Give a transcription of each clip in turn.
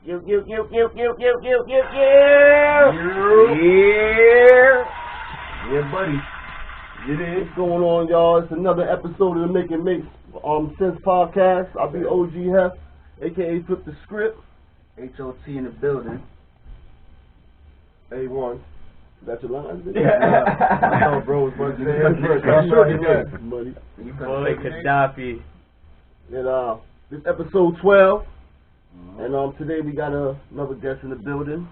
Yeah. Yeah, buddy. It is. What's going on, y'all? It's another episode of the Make It Make Sense podcast. I'll be OG Hef, a.k.a. Flip the Script. HOT in the building. A1. Got your lines? Yeah. I know, bro. Was buddy. Buddy. You boy Gaddafi. And this episode 12. And today we got another guest in the building.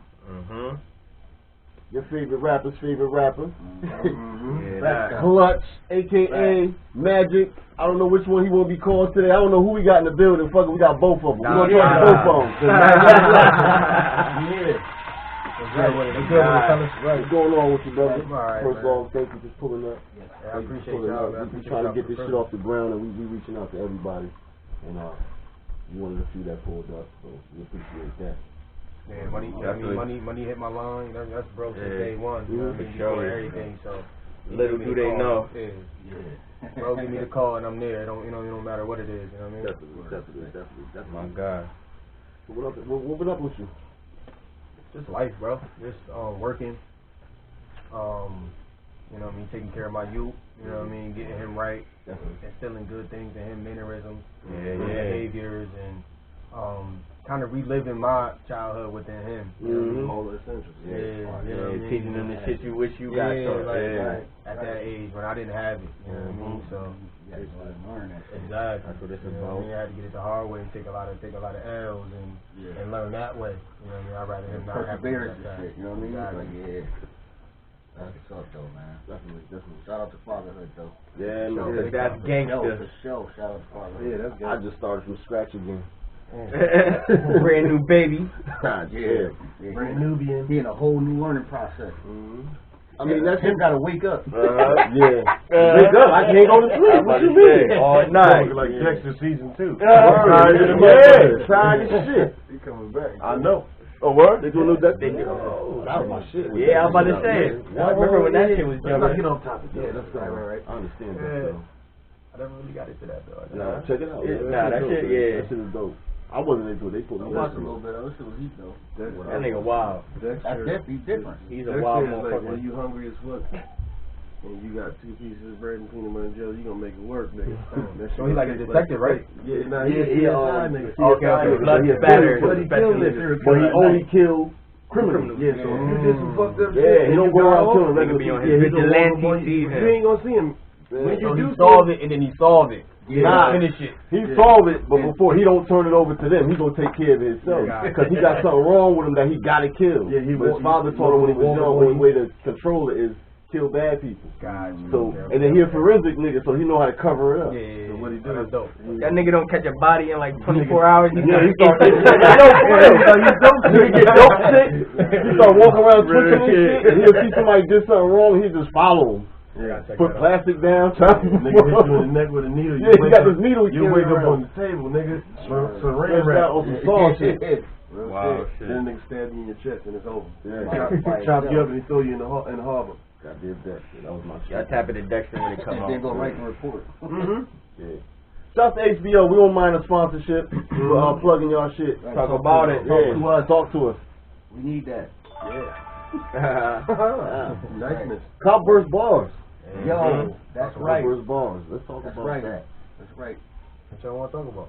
Your favorite rapper's favorite rapper. Yeah, Klutch, a.k.a. Majik. I don't know which one he will be called today. I don't know who we got in the building. Fuck it, we got both of them. We're going to talk both of them. Yeah. What's going on with you, brother? Right, First of all, thank you for pulling up. I appreciate y'all. We're trying to get this shit off the ground, and we reaching out to everybody. And you one of the few that pulled up, so we appreciate that. Yeah, money hit my line. That's broke since day one. You know what I mean? Sure. Everything. So little do they know. Yeah. Bro, give me the call and I'm there. It don't matter what it is. You know what I mean? Definitely. That's my God. So what been up with you? Just life, bro. Just working. You know what I mean? Taking care of my youth. You know what I mean? Getting him right. Instilling good things in him, mannerisms, behaviors, and kind of reliving my childhood within him. You know what I mean? All the essentials. Yeah. Teaching them the shit you wish you got. At that age when I didn't have it. You know what I mean? So learn that. exactly. That's what it's You about. I had to get it the hard way and take a lot of L's and learn that way. You know what I mean? I'd rather him not have Perseverance that. and shit, you know what I mean? Exactly. Like, that's what's up, though, man. Definitely. Shout out to fatherhood, though. Yeah, no. That's gangster. For sure. Shout out to fatherhood. Yeah, that's gangster. I just started from scratch again. Brand new baby. Brand Nubian. He in a whole new learning process. I mean, that's him gotta wake up. Wake up. I can't go to sleep. What you mean? All night. Like Dexter season 2. Tired as shit. He coming back. I know. Oh, what? They doing new that? They do. Oh, that was my shit. Yeah, I was about to say it. I remember when that shit was jumping. Get on top of that. Yeah, that's right. I understand that, though. I never really got into that, though. Nah, check it out. That shit, That shit is dope. I wasn't into it. They put me I watched a little bit of it. It was heat, though. That nigga wild. That's definitely different. He's a wild like motherfucker. when you hungry as fuck and you got 2 pieces of bread and peanut butter and jelly, you gonna make it work, nigga. So he's like a detective, right? Yeah, nah, he's a nigga. Okay. Blood spatter. But he only killed criminals. Yeah, so if you did some fucked up shit, he don't go around killing Nigga regular be on people. his vigilante you season. ain't gonna see him. When So you he do solve it and then he solve it. Nah, Finish it. he solve it, but before he don't turn it over to them, he gonna take care of it himself because he got something wrong with him that he gotta kill. Yeah, his father told him when he was young, only way to control it is kill bad people. So, and then he a forensic nigga, so he know how to cover it up. Yeah. So what he do is dope. That nigga don't catch a body in like 24 hours. He He start get dope shit. He start walking around twitching and shit, and he'll see somebody did something wrong, he just follow him. Put plastic down, try to nigga hit you in the neck with a needle. Yeah, he got this needle. You wake up on the table, nigga. Saran wrap on some saw shit. Wow, shit. Then nigga stab you in your chest and it's over. Yeah. Chop you up and he throw you in the harbor. I did that shit. That was my shit. I tap it to Dexter when it come And out. then go write the report. Yeah. Shout out to HBO. We don't mind a sponsorship. We're plugging y'all shit. Talk about it. Talk to us. We need that. Niceness. Cop versus bars. Yo, that's right. Cop versus bars. Let's talk That's about right. that. That's right. What y'all want to talk about?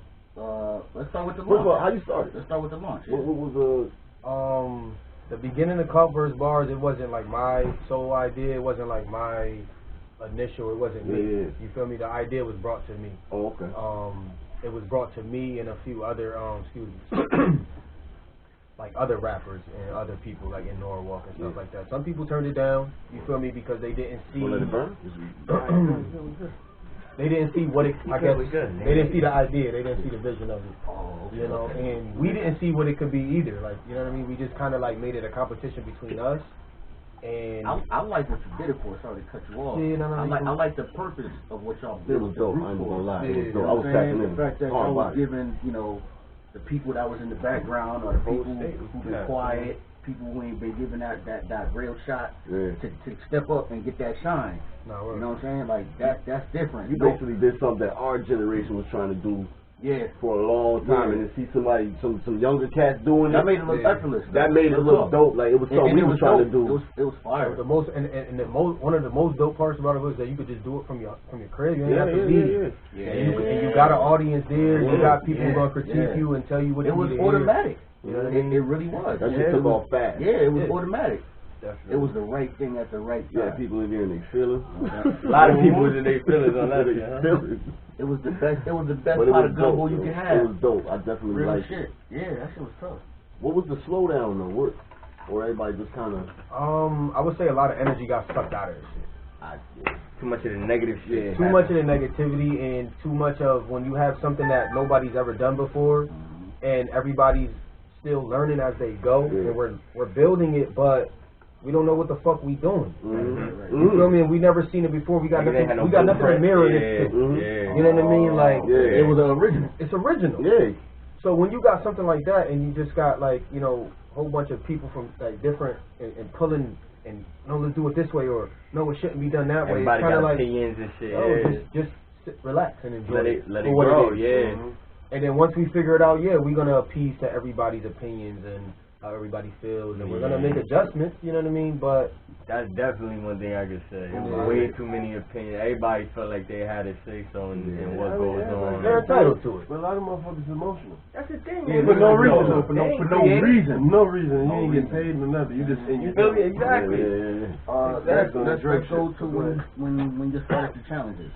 Let's start with the First of all, launch. how you started? Let's start with the launch. What was The beginning of Cup vs. Bars, it wasn't like my sole idea. It wasn't like my initial. It wasn't me. Yeah. You feel me? The idea was brought to me. Oh, okay. It was brought to me and a few other like other rappers and other people like in Norwalk and stuff like that. Some people turned it down. You feel me? Because they didn't see. Let it burn? They didn't see what it. I guess they didn't see the idea. They didn't see the vision of it. You know, and we didn't see what it could be either. Like, you know what I mean? We just kind of like made it a competition between us. And I like what you did it for. Sorry to cut you off. Yeah, no, I like the purpose of what y'all did. It was dope. I ain't gonna lie. It was dope. I was saying? tapping in. The fact that y'all was giving, the people that was in the background or the people who been quiet, people who ain't been giving that real shot to step up and get that shine. You know what I'm saying? Like that's different. You basically did something that our generation was trying to do for a long time, and to see somebody, some younger cats doing that it, made it look effortless. that made it look dope. Like it was something we was trying to do. It was fire. The most one of the most dope parts about it was that you could just do it from your crib. You ain't have to leave. And you got an audience there. You got people who gonna critique you and tell you what you need to hear. It was automatic. You know what I mean? It really was. That shit took off fast. Yeah, it was automatic. Definitely. It was the right thing at the right time. Yeah, people in there and they feelings. A lot of people was in their feelings on that shit. It was the best. It was the best But it pot was of gumbo dope, you though. could have. It was dope. I definitely Real liked shit. it. Yeah, that shit was tough. What was the slowdown though? What? Or everybody just kind of. I would say a lot of energy got sucked out of this shit. Too much of the negative shit. Too much of the negativity and too much of when you have something that nobody's ever done before, and everybody's still learning as they go, and we're building it, but we don't know what the fuck we doing. You feel me? And we never seen it before. We got nothing. We got nothing to mirror this to. You know what I mean? Like it was original. It's original. Yeah. So when you got something like that, and you just got like a whole bunch of people from like different and pulling and no, let's do it this way, or no, it shouldn't be done that way. Everybody It's kind of got like opinions and shit. just sit, relax and enjoy Let it grow. And then once we figure it out, we're gonna appease to everybody's opinions and how everybody feels, and we're gonna make adjustments. You know what I mean? But that's definitely one thing I could say. Way too many opinions. Everybody felt like they had to say something and what goes on. They're entitled to it. But a lot of motherfuckers emotional. That's the thing. For no reason. For no reason. No reason. You ain't getting paid or nothing. You just in your feel me? Exactly. Let's go to when you started the challenges.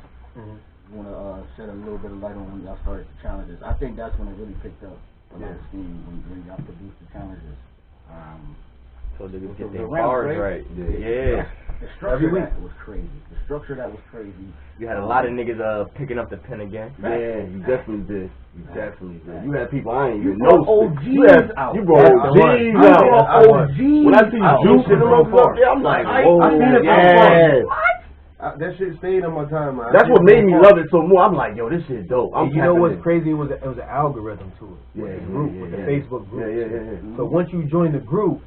You want to shed a little bit of light on when y'all started the challenges. I think that's when it really picked up a lot of steam when y'all produced the challenges. So they get their round, bars right. Yeah. The structure that was crazy. The structure that was crazy. You had a lot of niggas picking up the pen again. Yeah, you definitely did. You definitely did. You had people I ain't even know. OGs out. You brought OGs out. When I see Juice in the motherfucker, I'm like, whoa, yeah. That shit stayed on my timeline. That's what made me love it so more. I'm like, yo, this shit dope. You know what's crazy? It was an algorithm to it. With the group, with the Facebook group. So once you join the group,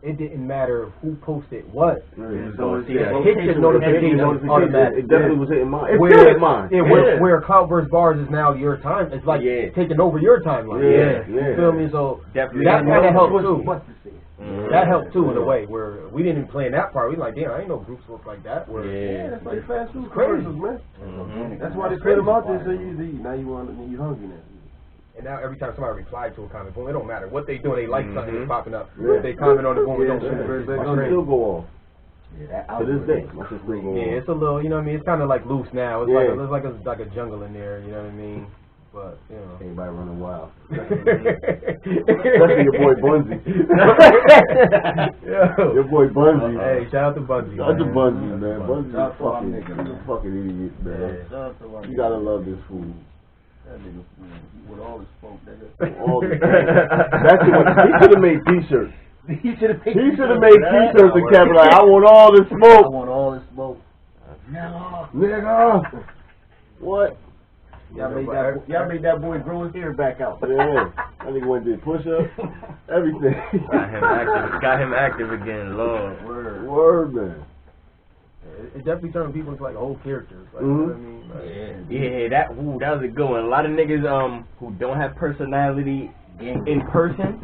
it didn't matter who posted what. So it hit your notification automatic. It definitely was hitting mine. It still hit mine. Where Clout vs. Bars is now your time. It's like taking over your timeline. You feel me? So that kind of helped too. That helped too in a way where we didn't even play in that part. We like, damn, I ain't know groups look like that. That's like fast food commercials, man. That's why they put them out there so you eat. Now you hungry now. And now every time somebody replies to a comment, boom, it don't matter what they do. They like something that's popping up. If they comment on it, boom, it don't shit. They're gonna still go off. To this day, it's a little, you know what I mean. It's kind of like loose now. It's like a jungle in there. You know what I mean. But, everybody running wild. Especially your boy Bunzy. Your boy Bunzy. Hey, shout out to Bunzy. Shout out to Bunzy, man. Bunzy's a fucking idiot, man. You gotta love this fool. That nigga with all his smoke, nigga. That's what he should have made t-shirts. He should have made t-shirts and kept like, I want all this smoke. I want all this smoke. Nigga. What? Y'all made that boy grow his hair back out. Yeah. That nigga went and did push-ups. Everything. Got him active again, Lord. Word, man. It definitely turned people into like whole characters. Like, you know what I mean? Like, that was a good one. A lot of niggas who don't have personality in person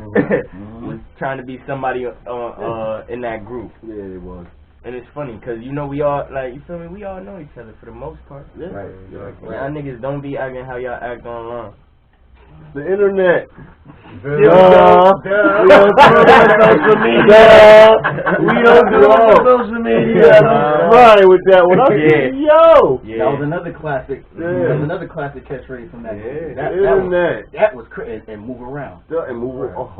was trying to be somebody in that group. Yeah, it was. And it's funny because we all you feel me? We all know each other for the most part. Yeah. Right. Y'all niggas don't be acting how y'all act online. The internet. We don't do social media. Right with that one. Yo. That was another classic. That was another classic catchphrase from that. The internet. That was crazy. And move around. And move around.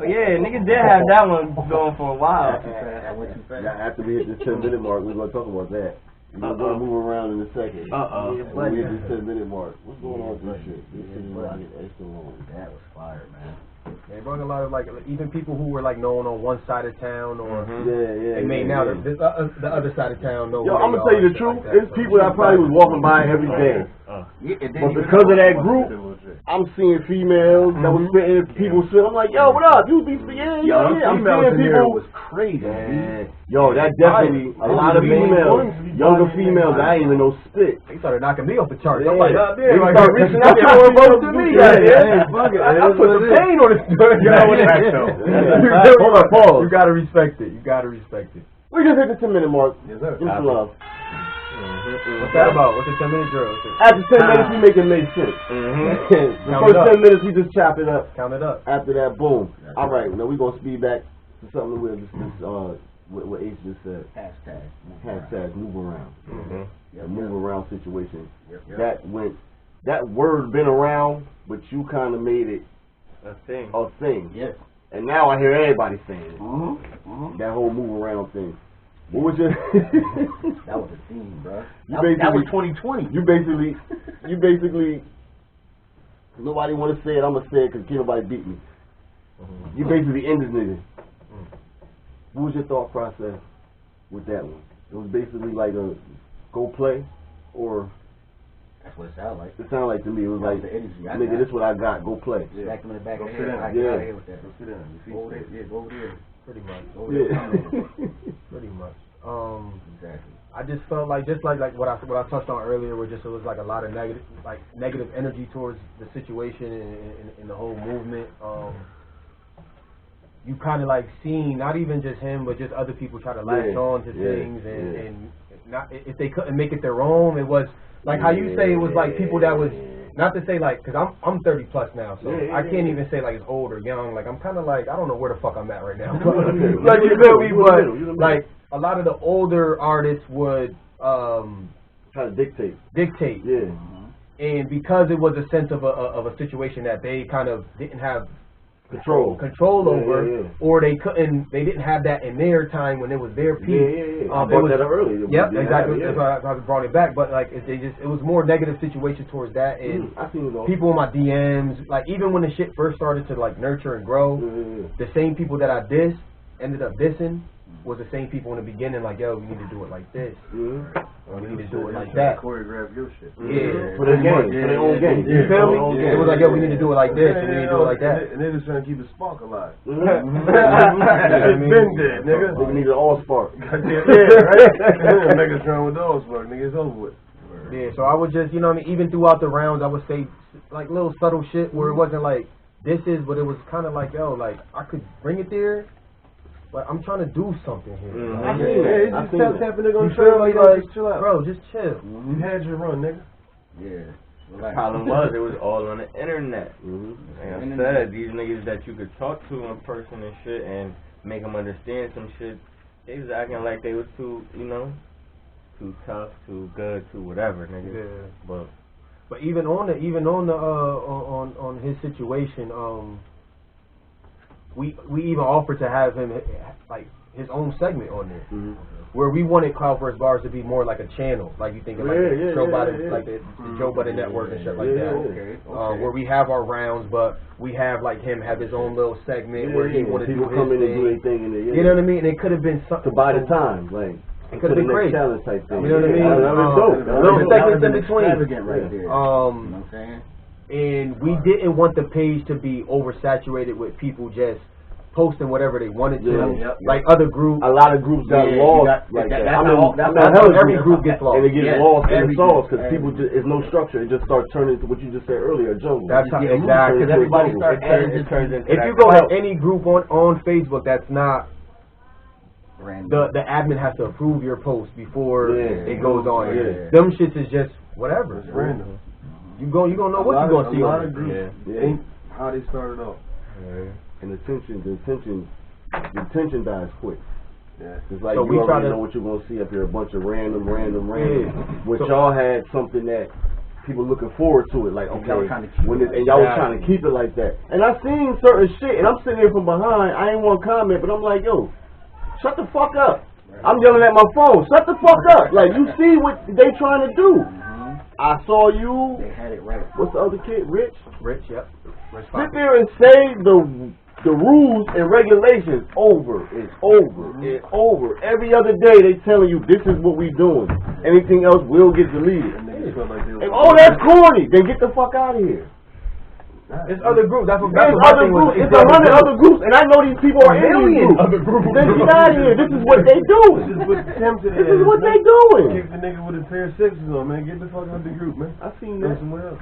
Yeah, niggas did have that one going for a while. I went too fast. After we hit this 10-minute mark, we're gonna talk about that. We're going to move around in a second. We hit this 10-minute mark. What's going on with this shit? This shit is like extra long. That was fire, man. They brought a lot of even people who were known on one side of town or they made now the other side of town know. Yo, I'm gonna tell you the truth. It's people that I probably was walking by every day. But because of that group, I'm seeing females that was spitting people spit. I'm like, yo, what up? You be spitting? Yeah. I'm seeing people. Was crazy. Yo, that definitely a lot of females. younger females I ain't even know spit. They started knocking me off the charts. Yeah. I'm like, they start reaching out to more votes than me. I put the pain on this. Hold up, pause. You gotta respect it. We just hit the 10-minute mark. Yes, sir. Give me some love. What's that about? What's the 10-minute drill? After 10 minutes, we make it make sense. The first 10 minutes, we just chop it up. Count it up. After that, boom. All right, now we gonna speed back to something with what Ace just said. Hashtag move around. The move around situation. That word been around, but you kind of made it a thing. Yes. And now I hear everybody saying it. That whole move around thing. What was your? That was a theme, bro. That was 2020. You basically. Nobody want to say it. I'm gonna say it because can't nobody beat me. You basically ended niggas. What was your thought process with that one? It was basically like a go play, or that's what it sounded like. It sounded like to me. It was like the energy. Nigga, this is what I got. Go play. Back in the back of the head. I get out of here with that. Go sit down. Go over there. Go over there. Pretty much. Pretty much. Exactly. I just felt like what I touched on earlier, where just it was like a lot of negative energy towards the situation and the whole movement. You kind of like seen not even just him, but just other people try to latch on to things and not if they couldn't make it their own. It was like how you say it was like people that was. Not to say like, cause I'm 30 plus now, so I can't even say like it's old or young. Like I'm kind of like I don't know where the fuck I'm at right now. Like you feel me? But like a lot of the older artists would try to dictate. Yeah. And because it was a sense of a situation that they kind of didn't have control over, or they didn't have that in their time when it was their peak. I brought that up earlier. Yep, exactly. That's why I brought it back. But like, it was more negative situation towards that, and I seen it all. People in my DMs, like even when the shit first started to like nurture and grow, the same people that I ended up dissing was the same people in the beginning. Like, yo, we need to do it like this. We need to do it like that. Choreograph your shit. Yeah, for their game, for their own game. You feel me? It was like, yo, we need to do it like this, and we need to do it like that. And they're just trying to keep the spark alive. It's been dead, nigga. They need an all spark. Right? Megatron with the all spark, nigga. It's over with. Yeah, so I would just, you know what I mean, even throughout the rounds, I would say, like, little subtle shit where it wasn't like, this is, but it was kind of like, yo, like, I could bring it there, but I'm trying to do something here. I seen it. Just tap a nigga on the shoulder, like, just chill out. Bro, just chill. You had your run, nigga. Yeah. The problem was, it was all on the internet. Like I said, these niggas that you could talk to in person and shit and make them understand some shit, they was acting like they was too, you know, too tough, too good, too whatever, nigga. Yeah. But even on his situation, we even offered to have him like his own segment on there, where we wanted Cloud First Bars to be more like a channel, like you think of like the Joe Budden Network and shit like that. Where we have our rounds, but we have like him have his own little segment where he wanted to do his come in thing. and do anything in there. You know what I mean? And it could have been something to buy the time, like. It could have been crazy. Challenge type thing. You know what I mean? Little segments in between. Right there. You know what I'm saying? And we didn't want the page to be oversaturated with people just posting whatever they wanted to, like other groups. A lot of groups got lost. That's how every group gets lost. And it gets lost in the sauce because people just, it's no structure. It just starts turning into what you just said earlier, a jungle. That's how, exactly. Because everybody starts adding. If you go to any group on Facebook that's not, the admin has to approve your post before it goes on. Them shits is just whatever. It's random. You gonna know what you gonna see. A lot of groups ain't how they started off. And the tension dies quick. It's like so you already know what you're gonna see up here, a bunch of random. Which y'all had something that people looking forward to it, like okay, and y'all was trying to keep it like that. And I seen certain shit, and I'm sitting here from behind. I ain't want to comment, but I'm like, yo, shut the fuck up. I'm yelling at my phone. Shut the fuck up. Like you see what they trying to do. I saw you. They had it right. What's the other kid? Rich, yep. Sit there and say the rules and regulations over. It's over. Every other day they telling you this is what we doing. Anything else will get deleted. And, oh, that's corny. Then get the fuck out of here. It's other groups. That's what other groups. It's 100 other groups, and I know these people are in these groups. Then get out of here. This is what they do. This is what This is what they doing. Kick the nigga with a pair of sixes on, man. Get the fuck out the group, man. I seen that. Somewhere else.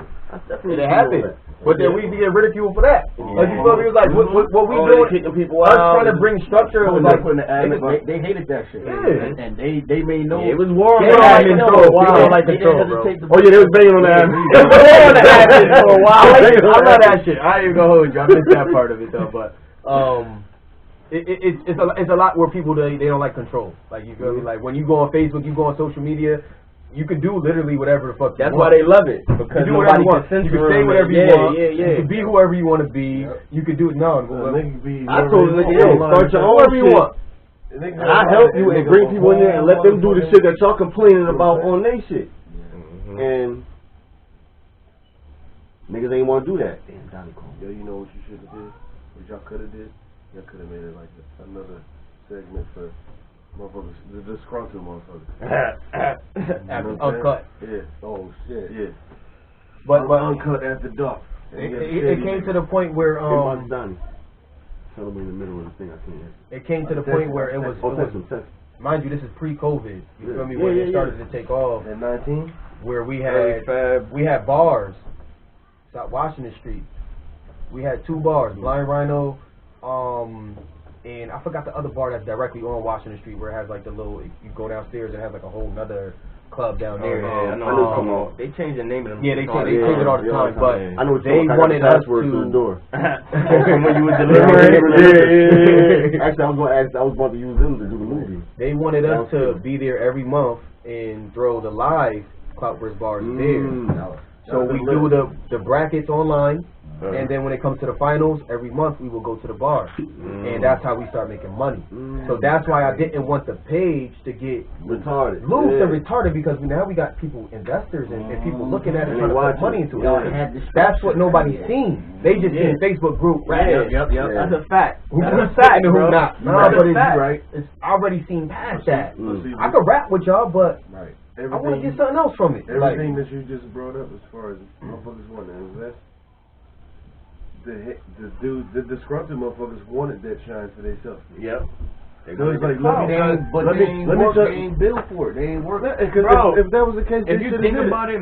It happened. But then we be getting ridiculed for that. Like you feel me? It was like what we doing? Kicking people Us out. trying to bring structure. It was like they hated that shit. Yeah. And they made no. It was war on the admin for a while. They control, didn't hesitate to Oh yeah, they was banging on the admin. It was war on the admin for a while. I love that shit. I ain't gonna hold you. I missed that part of it though, but it's a lot where people they don't like control. Like you feel me? Like when you go on Facebook, you go on social media, you can do literally whatever the fuck. That's why they love it, because you do whatever you want. You can say whatever you want. Yeah. You can be whoever you want to be. You can do it. No, I told the nigga, yo, start your own whatever you shit. want. And I help you and bring people in there and let them do the shit that y'all complaining about on their shit. And niggas ain't want to do that. Damn, Donnie Cole. Yo, you know what you should have did? What y'all could have did? Y'all could have made it like another segment for motherfuckers, the disgruntled motherfuckers. Uncut. Yeah. Oh shit. Yeah. But uncut after dark. It came to the point where Donnie. Tell him in the middle of the thing. I can't answer. it came to the point where it was. Mind you, this is pre-COVID. You feel me? When it started to take off. At 19, where we had bars. South Washington Street. We had 2 bars, Blind Rhino, and I forgot the other bar that's directly on Washington Street where it has like the little, you go downstairs and it has like a whole nother club down there. I know. They change the name of them. Yeah, they change it all the time, but I know they wanted us to the door. When you were delivering. Yeah. Actually, I was about to use them to do the movie. They wanted us to be there every month and throw the live Cloutburst bars there. So we do the brackets online, and then when it comes to the finals, every month we will go to the bar, and that's how we start making money. So that's why I didn't want the page to get retarded, loose and retarded, because now we got people, investors, and people looking at it trying to put money into it. That's what nobody's seen. They just in Facebook group, right? Yep. That's a fact. Who's satin and who not? Nah, but it's right. It's already seen past that. I could rap with y'all, but I want to get something else from it. Everything that you just brought up as far as motherfuckers want to invest, the disgruntled motherfuckers wanted that shine for themselves. Yep. So it's like, they ain't built for it. They ain't working. Bro, if that was the case, if you think about it,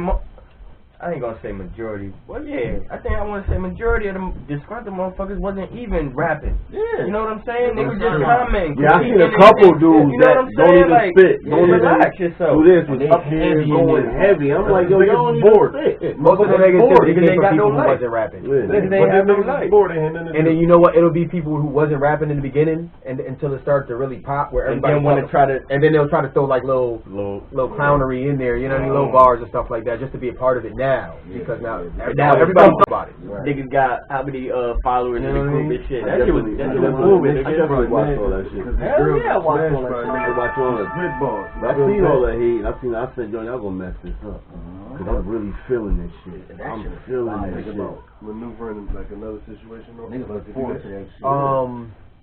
I ain't gonna say majority. Well, yeah, I think I want to say majority of them disgruntled motherfuckers wasn't even rapping. Yeah, you know what I'm saying? They were just commenting. Yeah, I seen a couple dudes that don't even spit. Don't even relax yourself. Do this with up here going heavy. I'm like, yo, y'all don't even spit. Most of the niggas came from people who wasn't rapping. They have no life. And then you know what? It'll be people who wasn't rapping in the beginning, and until it started to really pop, where everybody want to try to, and then they'll try to throw like little clownery in there, you know what I mean, little bars and stuff like that, just to be a part of it now. Because now everybody knows about it. Niggas got how many followers in the group and shit. That shit was moving. I definitely watched all that shit. Hell yeah, I watched all that shit. I watched all that. I seen all that heat. I said, yo, y'all gonna mess this up. Cause I'm really feeling this shit. I'm feeling this shit. Maneuvering like another situation. Niggas look forward to that shit.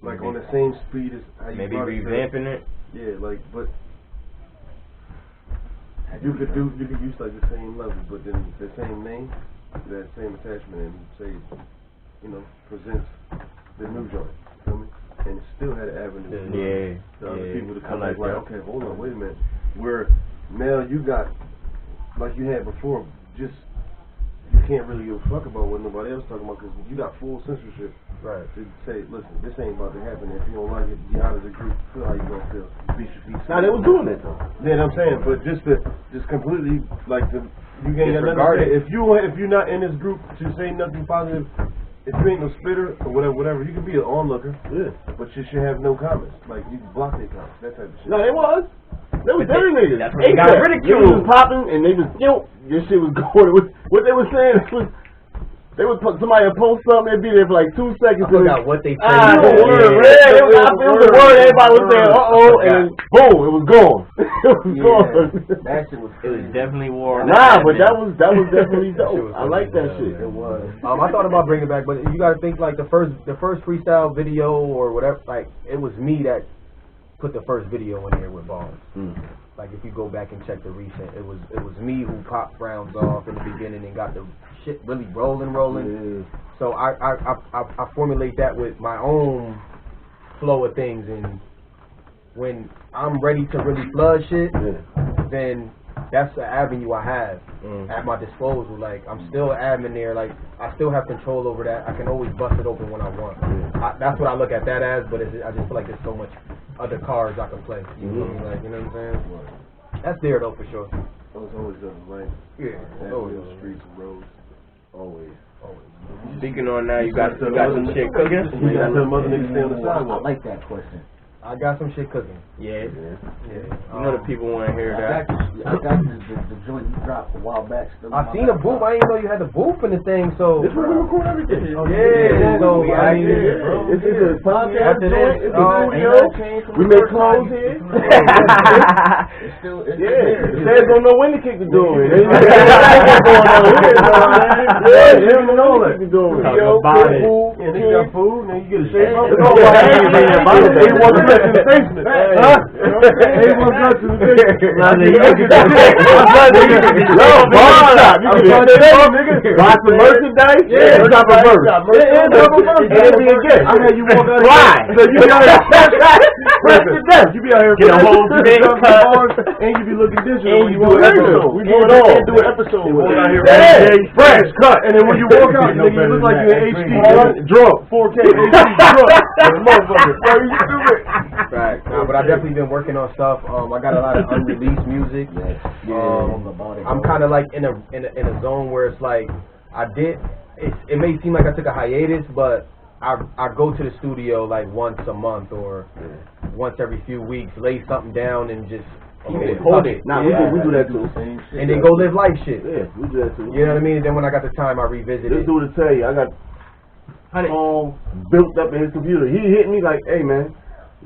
Like on the same speed as how you maybe revamping it. Yeah, like but. You could use like the same level, but then the same name, that same attachment, and say, you know, presents the new joint, feel me? And still had an avenue for other people to come like, okay, hold on, wait a minute. Where now you got, like you had before, just you can't really give a fuck about what nobody else talking about because you got full censorship. Right. To say, listen, this ain't about to happen. If you don't like it, get out of the group. Feel how you gonna feel. Beat your feet. Now they was doing it though. Yeah, I'm saying, but just completely like you ain't got nothing. If you're not in this group to say nothing positive, if you ain't no spitter or whatever, you can be an onlooker. Yeah. But you should have no comments. Like you can block their comments, that type of shit. No, they was. They was dirty niggas. They got ridiculed. They was popping and they was your shit was going. What they were saying was. They would put somebody would post something, they'd be there for like 2 seconds. I forgot what they said. It was a word, everybody was saying, and boom, it was gone. It was gone. That shit was crazy. It was definitely war. Nah, but that was definitely dope. I like that shit. It was. I thought about bringing it back, but you gotta think like the first freestyle video or whatever, like it was me that put the first video in here with bars. Like if you go back and check the recent, it was me who popped rounds off in the beginning and got the shit really rolling. Yeah. So I formulate that with my own flow of things, and when I'm ready to really flood shit, then that's the avenue I have at my disposal. Like I'm still admin there. Like I still have control over that. I can always bust it open when I want. That's what I look at that as. But I just feel like there's so much other cards I can play. You know what I mean? Like, you know what I'm saying? That's there though for sure. I was always on the lane. Yeah, always on the streets and roads. Always. Speaking on that, you got some shit cooking? You got some other niggas stay on the sidewalk. I like that question. I got some shit cooking. Yeah. You know the people want to hear that. I got the joint you dropped a while back. I seen a booth. I didn't know you had the booth in the thing. So this where we record everything. Yeah. So I mean, this is a podcast joint. It's a studio. We We make clothes here. It's still The feds don't know when to kick the door in. They don't know what to do. Yeah, they got food, and then you get a shake up. They want to touch in the basement. They want to touch in the basement. Buy some merchandise. Yeah, drop a verse. And be a guest. I had you walk out here. So you be out here. You be out here. Get a whole big cut. And you be looking digital. And you do an episode. We do it all. Do an episode. Walk out here. Fresh cut. And then when you walk out, you look like you're in HD. Drunk. 4K HD. Drunk. Motherfucker. Bro, you stupid. Right. Nah, but I definitely been working on stuff. I got a lot of unreleased music. I'm kind of like in a zone where it's like it may seem like I took a hiatus, but I go to the studio like once a month or once every few weeks, lay something down and just hold it. Nah, we do that too. And then go live life shit. Yeah, we do that too. You know what I mean? And then when I got the time, I revisit this it. dude to tell you, I got all built up in his computer. He hit me like, hey man,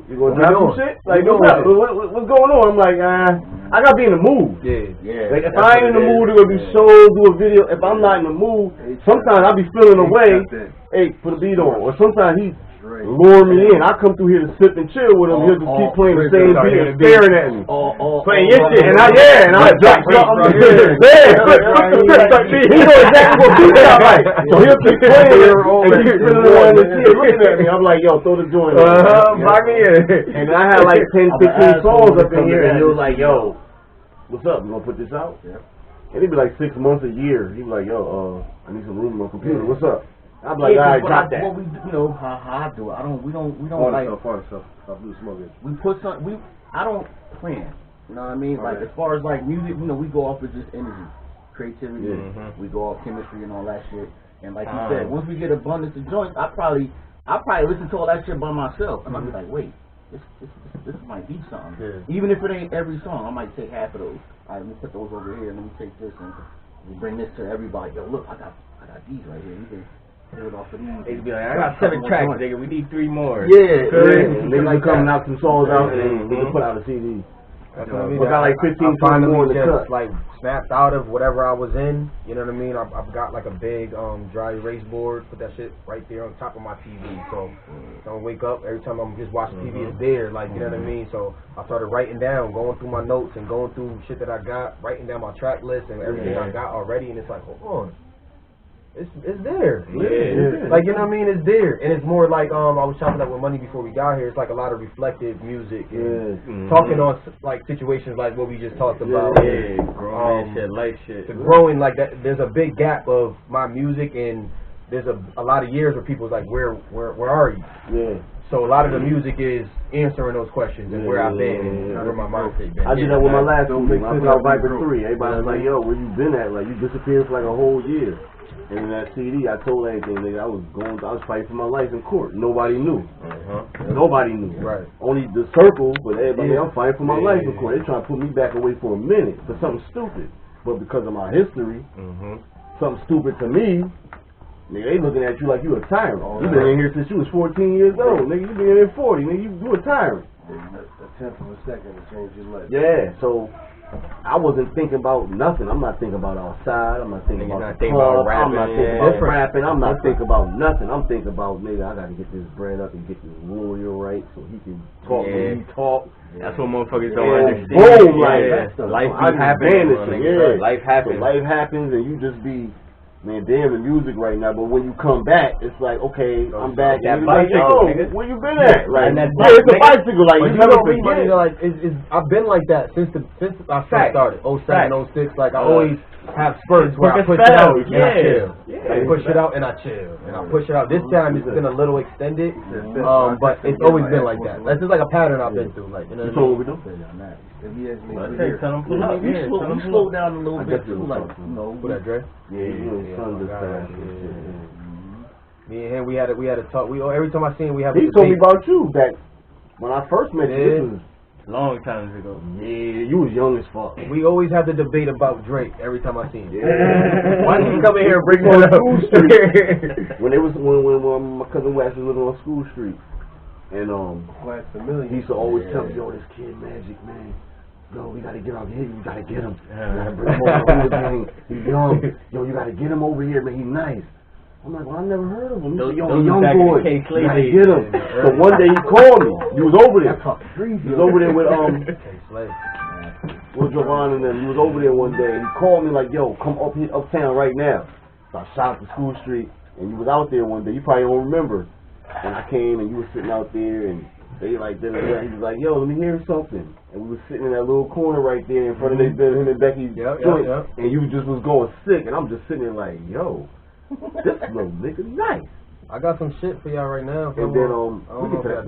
you gonna drop some shit? Like, what's going on? I'm like, I gotta be in the mood. Yeah. Like, if I ain't in the mood to go do shows, do a video, if I'm not in the mood, sometimes I be feeling away. Hey, put a beat on. Or sometimes he lure me in. I come through here to sip and chill with him. He'll just keep playing the same beat and staring at me. Playing your shit. And I drop something. He knows exactly what beat sound like. So he'll keep playing and keep feeling around the shit looking at me. I'm like, yo, throw the joint on. Lock me in. And I had like 10, 15 songs up in here, and he was like, yo, what's up? You gonna put this out? And it'd be like 6 months, a year. He'd be like, yo, I need some room on my computer. What's up? I'm like, alright, drop that. What we, how I do it. We don't like. We put some. I don't plan. You know what I mean? Like as far as like music, we go off with just energy, creativity. We go off chemistry and all that shit. And like you said, once we get abundance of joints, I probably listen to all that shit by myself, and I'll be like, wait, this might be something. Even if it ain't every song, I might take half of those. All right, let me put those over here, and let me take this and we bring this to everybody. Yo, look, I got these right here. You can do it off of these. They'd be like, I got 7 tracks, nigga. We need 3 more. Niggas like coming out some songs out, and we can put out a CD. That's what I mean. We got like 15 more to cut. Like snapped out of whatever I was in. You know what I mean? I've got like a big dry erase board. Put that shit right there on top of my TV. So don't wake up every time I'm just watching TV. It's there. Like, you know what I mean? So I started writing down, going through my notes and going through shit that I got, writing down my track list and everything I got already. And it's like, hold on. It's there. Like, you know what I mean? It's there. And it's more like, I was chopping up with Money before we got here. It's like a lot of reflective music and talking on like situations like what we just talked about. Growing shit, life shit. The growing, like that, there's a big gap of my music and there's a lot of years where people's like, where are you? So a lot of the music is answering those questions and where I've been and where my mindset been. I did that with my last album. I put out Viper 3. Everybody was like, yo, where you been at? Like, you disappeared for like a whole year. And in that CD, I told everything, nigga, I was fighting for my life in court. Nobody knew. Nobody knew. Right. Only the circle, but everybody, I'm fighting for my life in court. They trying to put me back away for a minute for something stupid. But because of my history, something stupid to me, nigga, they looking at you like you a tyrant. You been in here since you was 14 years old, nigga. You been in here 40, nigga. You a tyrant. A tenth of a second to change your life. Yeah, so I wasn't thinking about nothing. I'm not thinking about outside. I'm not thinking about the club. I'm not thinking about rapping. I'm not thinking about nothing. I'm thinking about, nigga, I gotta get this bread up and get this lawyer right so he can talk when he talk. That's what motherfuckers don't understand. Boom, life happens. Life happens. So life happens, and you just be, man, damn the music right now. But when you come back, it's like, okay, I'm back. That like, bicycle, yo, where you been at? Like, it's a bicycle. Like, you never forget. Like, I've been like that since I first started. 07, 06. Like, I always have spurts where I push it out and I chill. I push it out and I chill. And I push it out. This time it's been a little extended, but it's always been like that. That's just like a pattern I've been through. Like, you know what I mean? If he has me, tell him pull up. You slow down a little bit too, like, you know. Put that Dre? Me and him, we had a talk. Every time I see him, we have. He told me about you that when I first met you. This was long times ago. Yeah, you was young as fuck. We always have the debate about Drake every time I see him. Why did he come in here and bring that up? School Street. when my cousin Wax was living on School Street, and he used to always tell me, yo, this kid Majik, man. Yo, we gotta get out here. You gotta get him. You gotta bring him over here. He's young. Yo, you gotta get him over here, man. He's nice. I'm like, well, I never heard of him. He's a young boy. You gotta get him. So one day he called me. He was over there. He was over there with with Javon and them. He was over there one day. And he called me like, yo, come up here, uptown right now. So I shot up to School Street, and you was out there one day. You probably don't remember. And I came, and you were sitting out there, and they like, he was like, yo, let me hear something. And we were sitting in that little corner right there in front of him and Becky's joint. And you just was going sick, and I'm just sitting there like, yo, this little nigga nice. I got some shit for y'all right now. And then we get to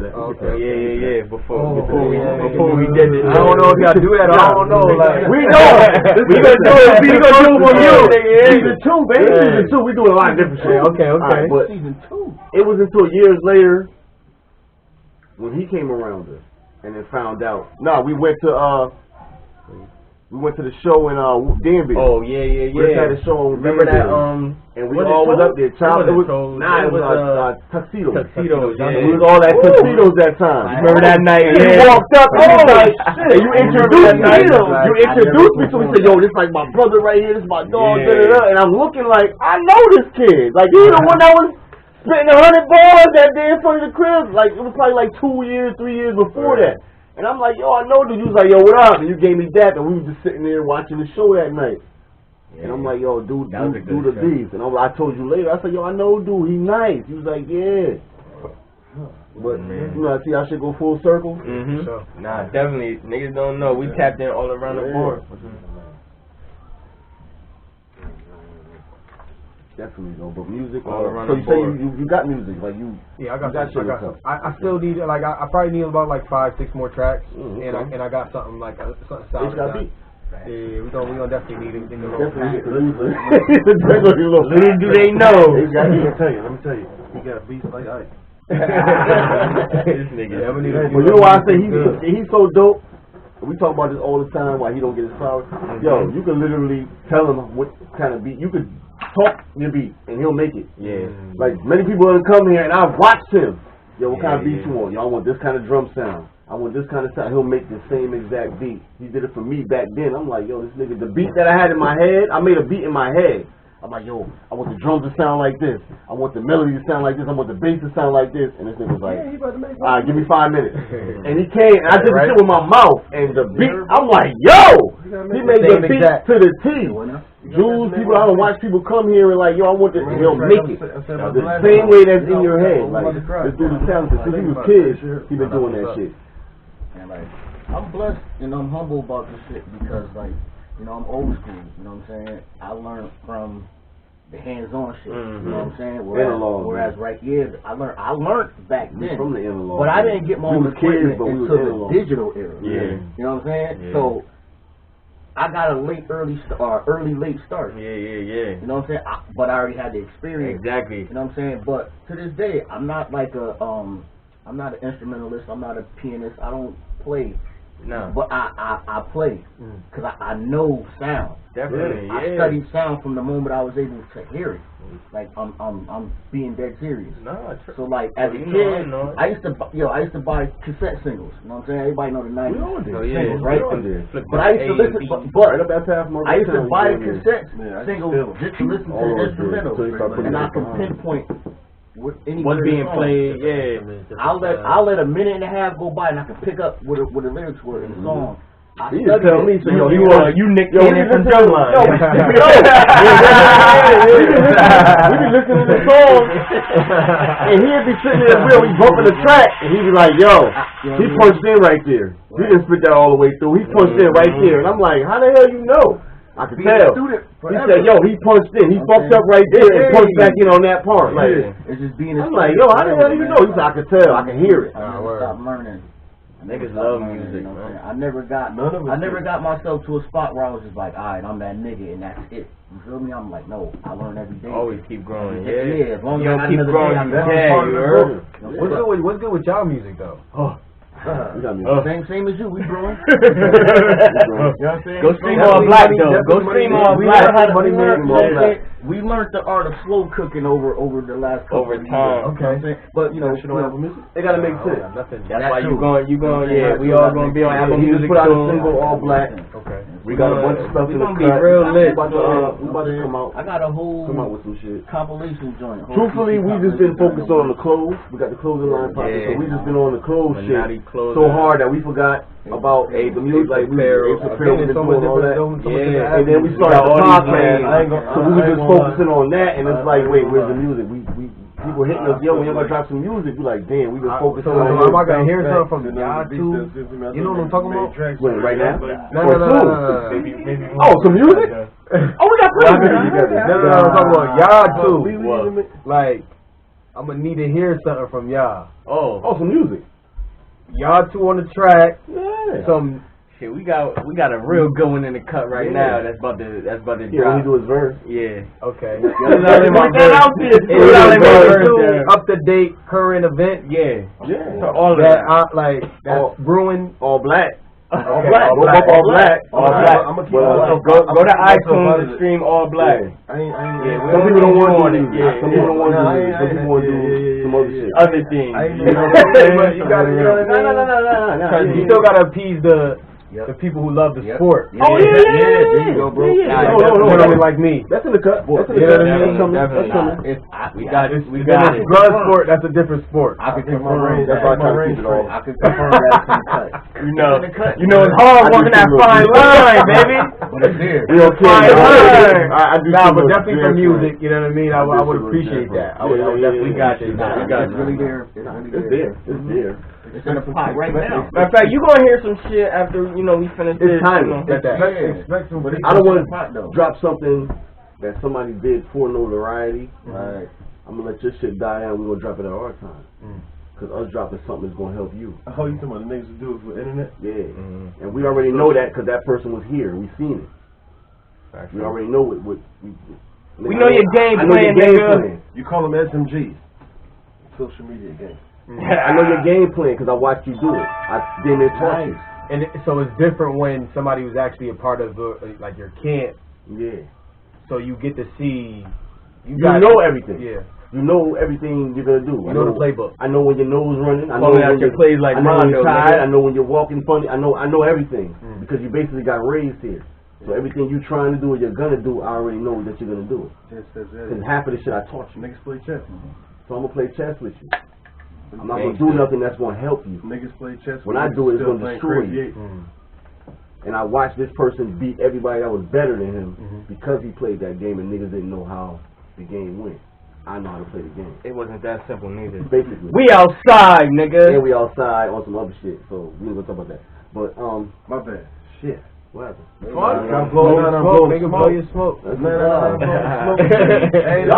that. Yeah. Before we get it. I don't know if y'all do that. I don't know. Like we know. We gonna do it. We gonna do it for you. Season 2, baby. Season 2. We doing a lot of different shit. Okay. Right, but Season 2. It was until years later when he came around us and then found out. No, we went to the show in Danby. Oh yeah. We had a show on Remember Danby. that and we all was up there. It was tuxedos. Tuxedos. Yeah. We was all at tuxedos that time. Remember that night? You walked up and you was like, shit. You introduced me to him. You introduced me to him. He said, yo, this like my brother right here. This is my dog. And I'm looking like, I know this kid. Like, he the one that was spitting 100 bars that day in front of the crib. Like, it was probably like 2 years, 3 years before that. And I'm like, yo, I know dude. You was like, yo, what up? And you gave me that, and we were just sitting there watching the show that night. Yeah. And I'm like, yo, dude, do the beats. And I told you later, I said, yo, I know dude, he nice. He was like, yeah. But, you know, I see how shit go full circle. So, nah, definitely. Niggas don't know. We tapped in all around the board. Definitely though, but music all around. So you say you got music, like you. Yeah, I got some. I still need like I probably need about like 5-6 more tracks, and I got something like something solid. Yeah, we gonna definitely need it. Little do they know. Let me tell you, he got beats like Ike. This nigga. But you know why I say he's so dope. We talk about this all the time. Why he don't get his flowers? Yo, you can literally tell him what kind of beat you could. Talk your beat and he'll make it. Yeah. Like many people have come here and I've watched him. Yo, what kind of beat you want? Yo, I want this kind of drum sound. I want this kind of sound. He'll make the same exact beat. He did it for me back then. I'm like, yo, this nigga, the beat that I had in my head, I made a beat in my head. I'm like, yo, I want the drums to sound like this. I want the melody to sound like this. I want the bass to sound like this. And this nigga was like, all right, give me 5 minutes. And he came, and I did the shit with my mouth. And the beat, I'm like, yo, he made the beat to the T. Jews, people, I don't watch people come here and like, yo, I want this, and he'll make it. The same way that's in your head. Like, this dude is talented. Since he was kids, he been doing that shit. And like, I'm blessed and I'm humble about this shit because like, you know, I'm old school, you know what I'm saying? I learned from the hands-on shit, you know what I'm saying? Whereas right here, I learned back then, from the analog, but I didn't get my own equipment until the digital era. Yeah. You know what I'm saying? Yeah. So I got a late start. Yeah. You know what I'm saying? But I already had the experience. Exactly. You know what I'm saying? But to this day, I'm not like I'm not an instrumentalist. I'm not a pianist. I don't play No. But I play because I know sound. Definitely, I studied sound from the moment I was able to hear it. Like I'm being dead serious. No, so like as a kid, I used to buy cassette singles. You know what I'm saying? Everybody know the 90s singles, right? But I used to listen. But I used to buy the cassette singles just to listen to the instrumentals, and I can pinpoint what's being played. Yeah, I'll let a minute and a half go by, and I can pick up what the lyrics were in the song. He just tell me, so you Nick Cannon from Drumline. We be listening to the song, and he'd be sitting there real, he bumping the track, and he'd be like, yo, he punched in right there. He didn't spit that all the way through. He punched in right there, and I'm like, how the hell you know? I could tell. He said, yo, he punched in. He fucked up right there and punched back in on that part. Like, it's just being. I'm like, yo, how the hell do you know? He said, I could tell. I can hear it. Stop learning. Niggas love music, man. I never got myself to a spot where I was just like, alright, I'm that nigga and that's it. You feel me? I'm like, no, I learn every day. Always keep growing. Yeah, as long as I keep growing, you heard? What's good with y'all music though? Same as you, we growing. Go stream all black though. Go stream all black. We learned the art of slow cooking over the last couple of time. Okay, but you know, they gotta make sense. That's why you going. Yeah, we all gonna be on Apple Music. Put out a single all black. Okay. We got a bunch of stuff in the cut. We real lit. We about to come out. I got a whole with some shit. Compilation joint. Truthfully, we just been focused on the clothes. We got the clothing line popping, so we just been on the clothes shit so hard that we forgot about the music. Like we been doing all that. Yeah, and then we started the podcast, so we were just focusing on that, and it's like, wait, where's the music? People hitting us, yo, when you're gonna drop some music, we like, damn, we been focusing on it. So am I gonna hear something from y'all too? You know what I'm talking about? Wait, right now? No. Oh, some music? Oh, we got plenty of music together. No, I'm talking about y'all too. Like, I'm gonna need to hear something from y'all. Oh, some music. Y'all two on the track. Yeah. Some shit. We got a real good one in the cut right now. That's about to drop. He do his verse. Yeah. Okay. Up to date current event. Yeah. Yeah. So all of that. That's brewing. All black. All black. I'm gonna keep go to iTunes and stream All Black. Some people don't want to do it. Some people don't want to do it. Some people want to do some other shit. Other things. But you gotta, no. You still gotta appease the people who love the sport. Oh yeah. There you go, bro. Gentlemen like me. That's in the cut. You know what I mean? We got it. Blood sport. That's a different sport. I can confirm that. That's why I try to keep it all. I can confirm that's in the cut. You know it's hard walking that fine line, baby. But it's here. Fine line. But definitely for music. You know what I mean? I would appreciate that. I would definitely got this. It's really there. It's there. It's in the pot right now. Matter of fact, you gonna hear some shit after we finish this. It's time. Expect some. I don't want to drop something that somebody did for notoriety. Right. I'm gonna let your shit die down. We're gonna drop it at our time. Cause us dropping something is gonna help you. Oh, you talking about the niggas who do it for the internet? Yeah. And we already know that because that person was here. We seen it. We already know what we know your game plan, nigga. You call them SMGs. Social media game. I know your game plan because I watched you do it. I damn near taught you. And so it's different when somebody was actually a part of like your camp. Yeah. So you get to see. You know everything. Yeah. You know everything you're gonna do. You know the playbook. I know when your nose running. I know when your plays like Rondo. I know when you're walking funny. I know everything because you basically got raised here. So everything you trying to do or you're gonna do, I already know that you're gonna do it. Because half of the shit I taught you. Niggas play chess. So I'm gonna play chess with you. I'm not gonna do nothing that's gonna help you. Niggas play chess. When I do it, it's gonna destroy you. And I watched this person beat everybody that was better than him because he played that game and niggas didn't know how the game went. I know how to play the game. It wasn't that simple neither. Basically. We outside, nigga. And we outside on some other shit, so we ain't gonna talk about that. But my bad. Shit. What happened? Blow your smoke. Y'all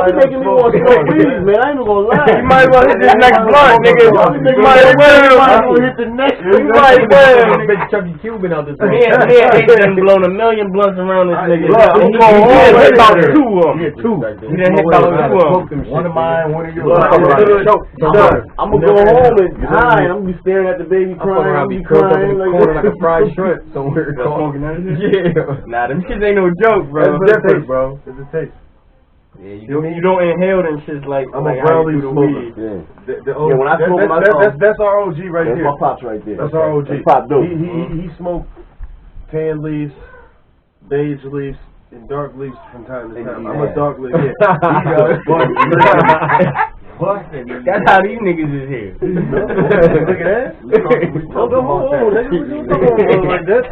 be making me want to smoke weed, man. I ain't even gonna lie. You might as well hit this next blunt, nigga. You might as well hit the next. You might as well. Big Chucky Cuban out this Me and H done blown 1 million blunts around this nigga. I'm He going all done the way hit about there. 2 of them. Yeah, 2. He done hit about 2 of them. One of mine, one of yours. I'm gonna go home and high, and I'm gonna be staring at the baby crying. I'll be curled up in the corner like a fried shrimp somewhere. Yeah. Nah, them shit ain't no joke, bro. It's different, bro. It's a taste. Yeah, you don't inhale them shits like I'm like a brown leaf the smoker. weed. Yeah. When I smoke my that's our OG right that's there. my pops right there. That's our OG. That's Pop dope. He smoked tan leaves, beige leaves, and dark leaves from time to time. I'm a dark leaf. That's how these niggas is here. Look at that. Hold on, nigga. What you talking about like that?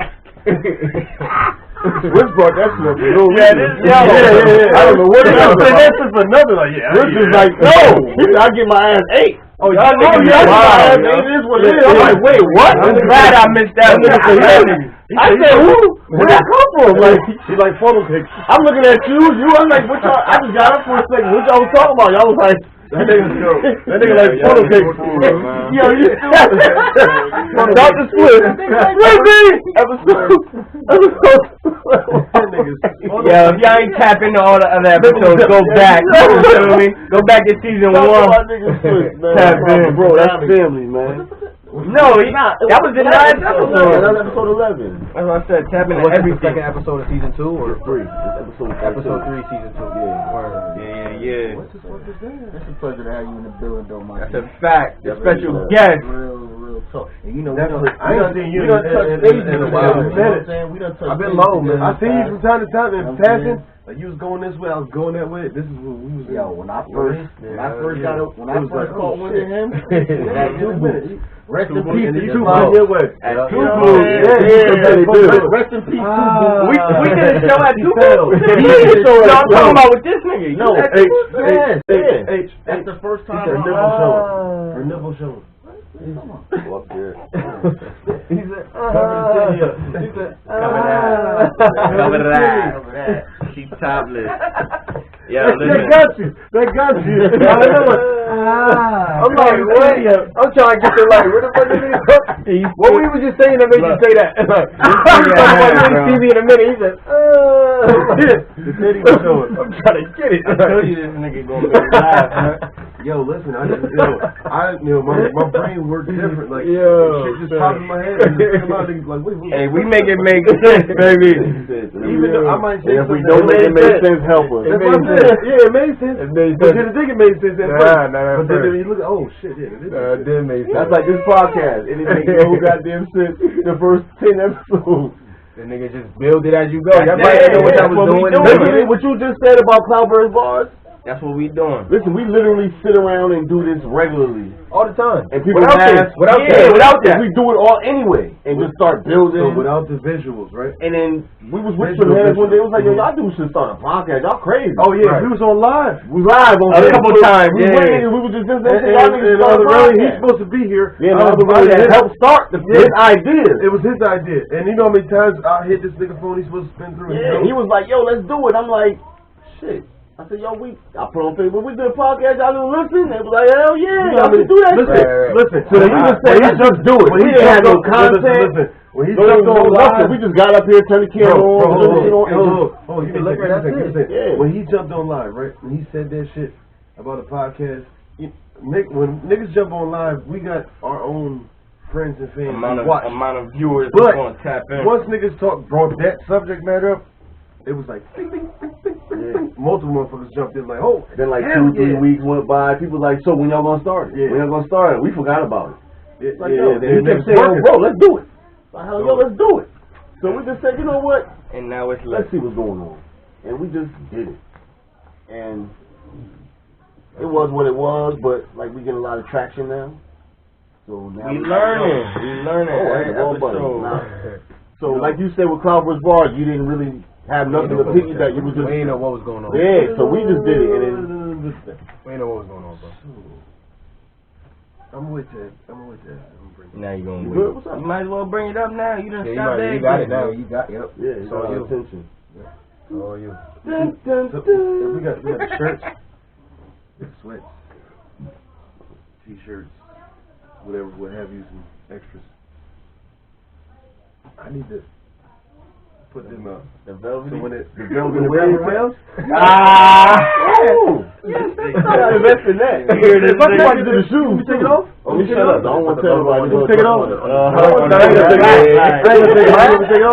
Rich brought that smoke. Yeah, this I don't know what it is. That's just another like Rich is like, no. He said, I get my ass 8. Oh, y'all niggas my ass 8 wild, is what it is. I'm like, wait, what? I'm glad I missed that one. I said, who? Where'd that come from? Like, he like funnel cakes. I'm looking at you. I'm like, what y'all? I just got up for a second. What y'all was talking about? Y'all was like, that nigga like funnel cakes. Yo, you Dr. Swift. Episode. Yeah, if y'all ain't tap into all the other episodes, go back. You feel me? Go back to season 1. Tap in, bro. That's family, man. No, that was the last episode. That was episode 11. That's what I said. Tap into Every everything. second episode of season 2 or 3. It's episode 3, season 2. Yeah. What the fuck is that? It's a pleasure to have you in the building, though, my That's a fact. A special guest. Real talk. And you know, I ain't seen you we done touched bases in a You know while. what I'm saying? We done touched I've been bases low, man. I see you from time to time in I'm passing. saying? Like you was going this way, I was going that way. This is what we was. Yo, when I first caught one of him, that 2 boots. Rest in peace, And to you you, find your way. At 2 Yeah. Boots. Rest in peace, 2 boots. We did a show at 2 Boots. did a show at I'm 2 talking Boots. about with this nigga. No, H. That's the first time. Her nipple showing. Her nipple showing. Up there. He said, Cover that. Keep topless. Yeah, listen. That got you. I'm like, what? I'm trying to get to like, where the fuck is he? What we was just saying that made you say that? Like, TV in a minute. He said, The titty was showing. I'm trying to get it. I told you this nigga gonna make me laugh, man. Yo, listen, my brain works different. Like, shit just popped in my head. And like, wait. Hey, we make it make sense, baby. Even though I might say if we don't make it make sense, help us. That's what I said. Yeah, it made sense. It made But sense. didn't think it made sense at first. Nah, But then you look at, oh shit, yeah, it did make sense. That's like this podcast. It didn't make no goddamn sense the first 10 episodes. The nigga just build it as you go. Y'all might know what I was doing. Listen, what you just said about Cloudburst bars, That's what we doing. listen, we literally sit around and do this regularly. all the time. And people without laugh. without Without that. We do it all anyway. And just start building. So without the visuals, right? And then we was with some heads one day. It was like, yo, y'all dudes should start a podcast. Y'all crazy. Oh yeah, Right. we was on live. We live on A Facebook. couple times, We yeah. went and we was just And y'all niggas start a really, he's podcast. supposed to be here. Yeah, the other brother that helped start his idea. It was his idea. And you know how many times I hit this nigga phone he's supposed to spin through? Yeah, he was like, yo, let's do it. I'm like, shit. I said, yo, I put on Facebook, we did a podcast, y'all gonna listen? They was like, hell yeah, y'all can do that shit. Listen. So then we just said, let's just do it. We didn't have no content. Listen. When he No, jumped on live, we just got up here, turned the camera on. Oh, you can Look right, that's it. Yeah. When he jumped on live, right? When he said that shit about a podcast, when niggas jump on live, we got our own friends and fans. Amount of viewers But that's gonna tap in. once niggas brought that subject matter up, it was like ding, ding, ding, ding, ding, ding. Multiple motherfuckers jumped in like, oh. Then like hell 2-3 weeks went by. People like, so when y'all gonna start it? Yeah. When y'all gonna start it? We forgot about it. Like, yo, they he kept saying, yo, bro, let's do it. Like, hell, yo, let's do it. So we just said, you know what? And now it's Let's see what's going on. And we just did it. And it was what it was, but like we getting a lot of traction now. So now we learning. Oh, I ain't all but episode. nah. So like you said with Cloudburst Bars, you didn't really have nothing to piggyback. You was just We ain't know what was going on. yeah. So we just did it, and then We ain't know what was going on, bro. I'm with that. Now you gonna good? wait. You might as well bring it up now. You done stopped you got it now. You got yep. Yeah, it's all attention. It's all you. So, we got the shirts, the sweats, t-shirts, whatever, what have you, some extras. I need to put them up. The velvet. So when it, The velvet whales? Yes, I gotta invest in that. Here it is. Fuck about to do the shoes. Take it off? Oh, shut up. I don't want to tell nobody. Take it off? I ain't gonna take it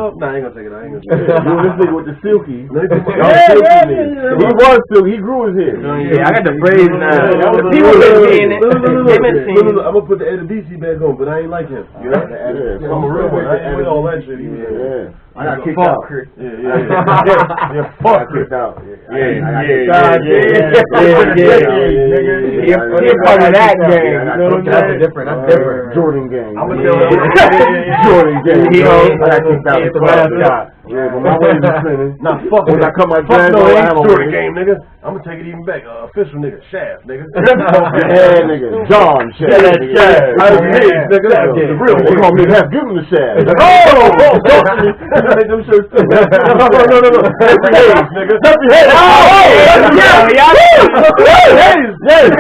off. Nah, I ain't gonna take it off. You know this nigga with the silky. He was silky. He grew his hair. Yeah, I got the braids now. People been seeing it. I'm gonna put the Eddie DC back on, but I ain't like him. You know? I'm a real one. I ain't with all that shit. Yeah. I got kicked out. Yeah, fuck kicked out. Yeah. He part of that game. That's different. Jordan gang. I'm gonna tell him. Jordan gang. I got kicked out. The mascot. Yeah, but my waves is spinning. Nah, fuck when I cut my fuck dreads no, off, it I ain't have a Jordan wave. game, nigga. I'm gonna take it even back. Official nigga, Shaft, nigga. Yeah, nigga. John Shaft. I was nigga. The real They one. call me half. Give him the Shaft. Make them shirts too. No. Happy Hayes, nigga. Happy Hayes. Yes.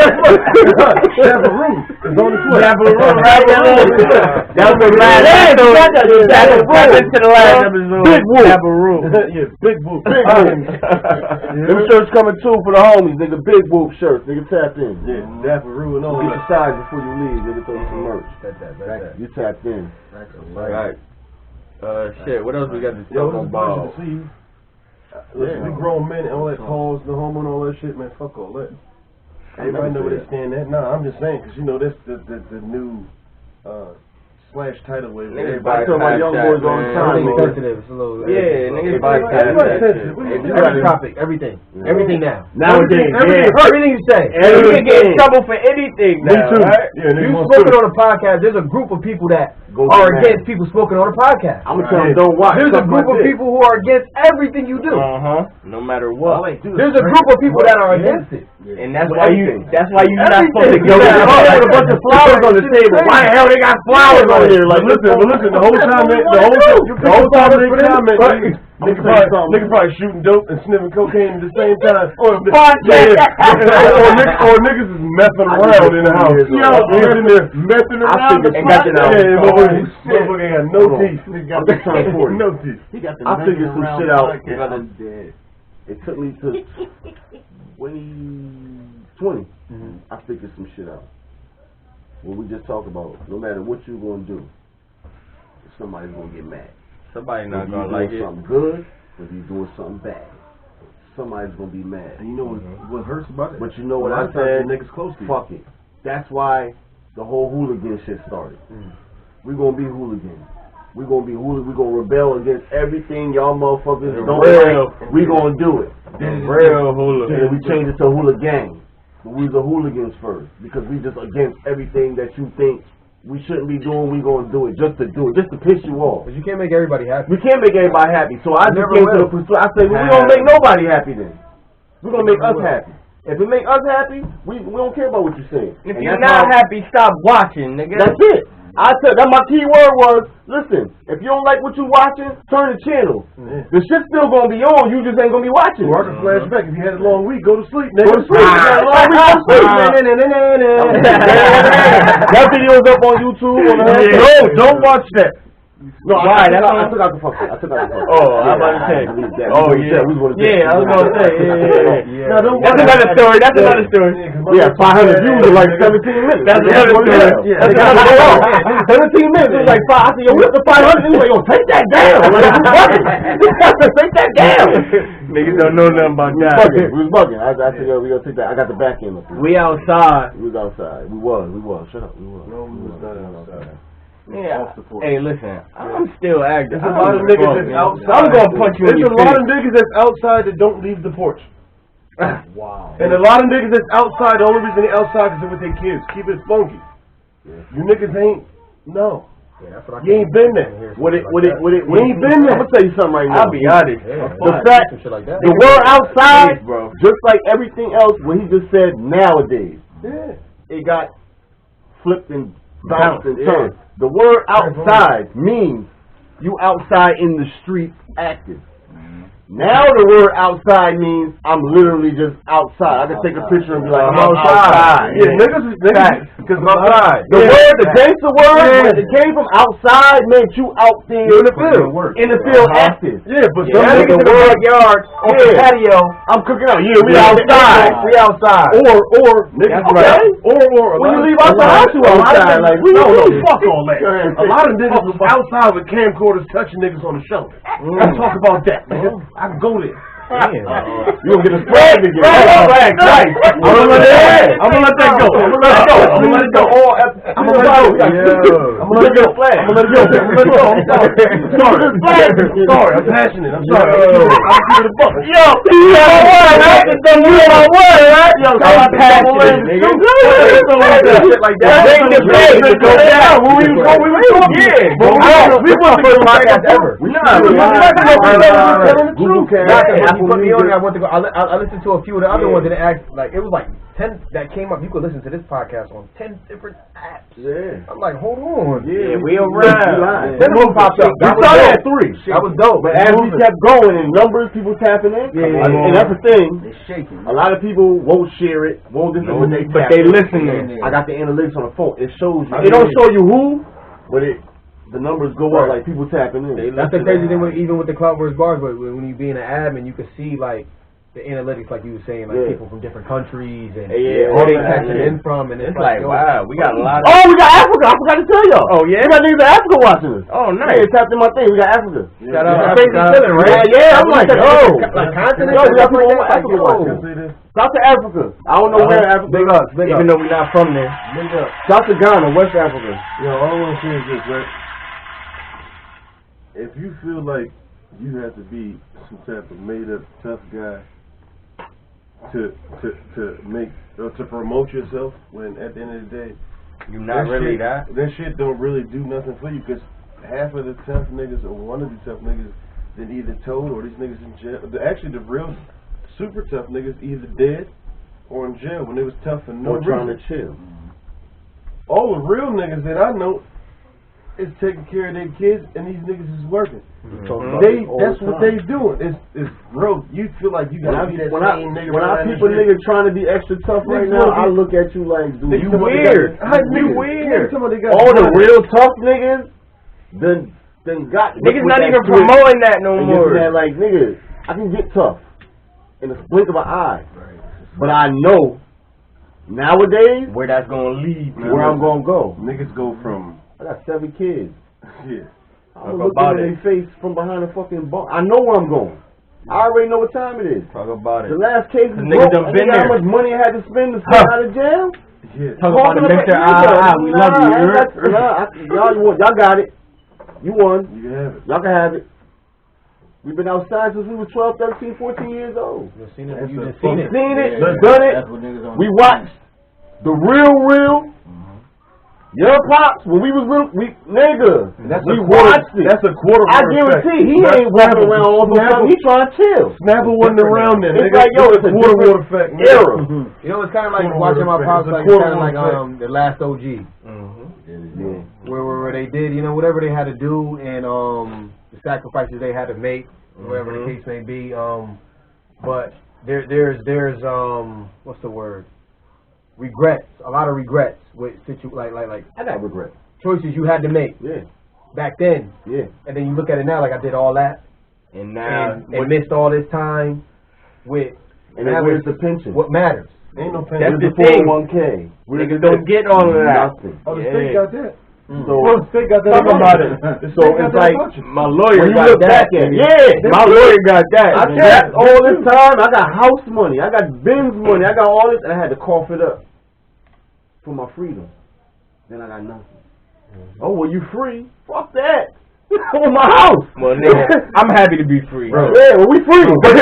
Chaparoo is on the foot. That was the last episode. That's to the last episode. Big whoop. Yeah, big whoop. Them shirts coming too for the homies, nigga. Big whoop shirts, nigga. Tap in. Yeah, Daparoo and all Get that. your size before you leave, nigga. Throw some merch. You tapped in. Right. Shit, what else we got to Yo, talk it's a pleasure about? to see you. Listen, we grown men and all that calls, the homo and all that shit, man. Fuck all that. Everybody know where they stand at. Nah, I'm just saying, because you know, that's the new slash title with I tell my young boys all the time, man. Sensitive. It's a little. Yeah, niggas Everybody's sensitive. Every topic, everything now. Nowadays, Everything you say. You can get in trouble for anything now, Me too. right? Yeah, You spoken on a podcast. There's a group of people that are against people spoken on a podcast. I'm gonna tell them don't watch. There's a group of people who are against everything you do. No matter what. There's a group of people that are against it. And that's why you're not supposed to Yo, go with a bunch of flowers on the table. Why the hell they got flowers on here? Like, listen, the whole time they comment, nigga probably shooting dope and sniffing cocaine at the same time. Or niggas is messing around in the house. Yo, niggas in there messing around. Motherfucker ain't got no teeth. I'm just trying for it. No teeth. I figured some shit out. It took me to 2020. I figured some shit out. What we just talked about, no matter what you gonna do, somebody's gonna get mad. Somebody not Whether gonna like you doing it. something good, whether you doing something bad, somebody's gonna be mad. And you know what hurts about it? But you know what I said? Niggas close to you. Fuck it. That's why the whole hooligan shit started. We gonna be hooligans. We gonna be hooligans. We gonna rebel against everything y'all motherfuckers don't like. We gonna do it. Real hooligan. And we changed it to hooligan. But we the hooligans first because we just against everything that you think we shouldn't be doing. We gonna do it just to do it, just to piss you off. But you can't make everybody happy. We can't make everybody happy. So I just came to the pursuit. I said, we don't make nobody happy then. We're going to make us happy. If it make us happy, we don't care about what you say. If you're not happy, stop watching, nigga. That's it. I said, that my key word was, listen, if you don't like what you watching, turn the channel. The shit's still going to be on, you just ain't going to be watching. Or I can flash back. If you had a long week, go to sleep, nigga. Go to sleep. You had a long week, go to sleep. That video's up on YouTube. No, don't watch that. No, I took out the fuck. Oh, I'm about to say. Oh, yeah. Yeah, I was going to say. Yeah. No, don't That's another story. That's another story. Yeah, 500 views in like 17 minutes. That's another story. Yeah, 17 minutes. It was like 5. I said, yo, what's the 500? He was like, yo, take that down. I'm like, take that down. Niggas don't know nothing about that. We was bugging. I said, yo, we gonna take that. I got the back end up. We outside. We was outside. We was. Shut up. We was. No, we was not outside. Yeah. Hey, listen, I'm still active. There's a lot of niggas that's outside. I'm gonna punch you in your face. There's a lot of niggas that's outside that don't leave the porch. Wow. And a lot of niggas that's outside, the only reason they outside is with their kids. Keep it funky. You niggas ain't, no. Yeah, that's what you ain't been there. You ain't been there. I'm gonna tell you something right now. I'll be honest. The fact, the word outside, bro, just like everything else, what he just said nowadays, it got flipped and bounced and turned. The word outside means you outside in the street active. Now the word outside means I'm literally just outside. I can take a picture and be like, I'm outside. Yeah, niggas, because I'm outside. The word, the gangster word, when it came from outside meant you out there in the field. In the field active. Yeah, but some niggas in the backyard, on the patio, I'm cooking out. Yeah, we outside. We outside. Or niggas, okay. Or when you leave out the house, you outside. Like, no, fuck all that. A lot of niggas was outside with camcorders touching niggas on the shoulder. Let's talk about that, nigga. I can go there. Damn. You gonna get a flag again? Right. I'm gonna let that go. I'm gonna let it go. I'm gonna let it go. I'm gonna let it go. Flag. I'm gonna let it go. Sorry, I'm passionate. I'm sorry. I'm giving a fuck. Yo, you got my word, right? You got my word, right? Yo, I'm passionate, nigga. Shit like that. They the page to go down. When we was talking. Yeah. We wasn't going to podcast ever. We not. Telling the truth. You put me on there. I went to go. I listened to a few of the other ones, and it was like 10 that came up. You could listen to this podcast on 10 different apps. Yeah. I'm like, hold on. Yeah, we around. Then the popped up. We started at 3. That was dope. But as we kept going and numbers, people tapping in. Yeah. And that's the thing. They're shaking. A lot of people won't share it, won't listen, but they listening. I got the analytics on the phone. It shows you. It don't show you who, but the numbers go up, like people tapping in. That's the crazy thing, even with the Cloud vs. Bars, but when you be in an admin, you can see like the analytics, like you were saying, like people from different countries and where they catching in from, and it's like, wow, we got a lot of. Oh, we got Africa. I forgot to tell y'all. Oh yeah, we got niggas in Africa watching us. Oh nice. Yeah, tapped in my thing. We got Africa. Shout out Africa, right? Yeah, I'm like, like continent. Yo, we got people in Africa watching. Shout to Africa. I don't know where Africa. Big up. Even though we're not from there. Big up. Shout to Ghana, West Africa. Yo, all I want to say is this, right? If you feel like you have to be some type of made up tough guy to make or to promote yourself, when at the end of the day you're not really that shit don't really do nothing for you, because half of the tough niggas or one of the tough niggas then either told or these niggas in jail. Actually, the real super tough niggas either dead or in jail when they was tough for no reason. Trying to chill. All the real niggas that I know is taking care of their kids, and these niggas is working. That's what they doing. It's bro. You feel like you gotta be that same nigga. When I people niggas trying to be extra tough right now, I look at you like, dude, you weird. You weird. All the real tough niggas, then got niggas not even promoting that no more. Like niggas, I can get tough in the blink of an eye, but I know nowadays where that's gonna lead, where I'm gonna go. Niggas go from. I got 7 kids. Yeah. I'm looking in their face from behind the fucking bar. I know where I'm going. I already know what time it is. Talk about it. The last case was niggas done been there. How much money I had to spend to stay out of jail? Yeah. Talk about the Mr. We love you. Y'all got it. You won. You can have it. Y'all can have it. We've been outside since we were 12, 13, 14 years old. You've seen it. You've seen it. Done it. We watched the real. Your pops, when we was little, we watched it. That's a quarter. I guarantee he ain't walking around all the time. He trying to chill. Snapper wasn't around then. It's like, yo, it's a quarter effect era. You know, it's kind of like watching my pops, like kind of like the last OG, where they did, you know, whatever they had to do, and the sacrifices they had to make, whatever the case may be. But there's what's the word? Regrets, a lot of regrets with like I got regrets. Choices you had to make. Yeah. Back then. Yeah. And then you look at it now, like I did all that, and now and missed all this time with. And then where's the pension? What matters? Ain't no pension. That's the 401k. Niggas don't get all of that. Nothing. Oh, the state got that. So the state got that. Talk about it. So it's like my lawyer when you got look that. back at it. Yeah, my lawyer got that. I tapped all this time. I got house money. I got Benz money. I got all this, and I had to cough it up for my freedom. Then I got nothing. Oh, well, you free? Fuck that. On my house. Well, nigga, I'm happy to be free. Bro. Yeah, well, we free. We could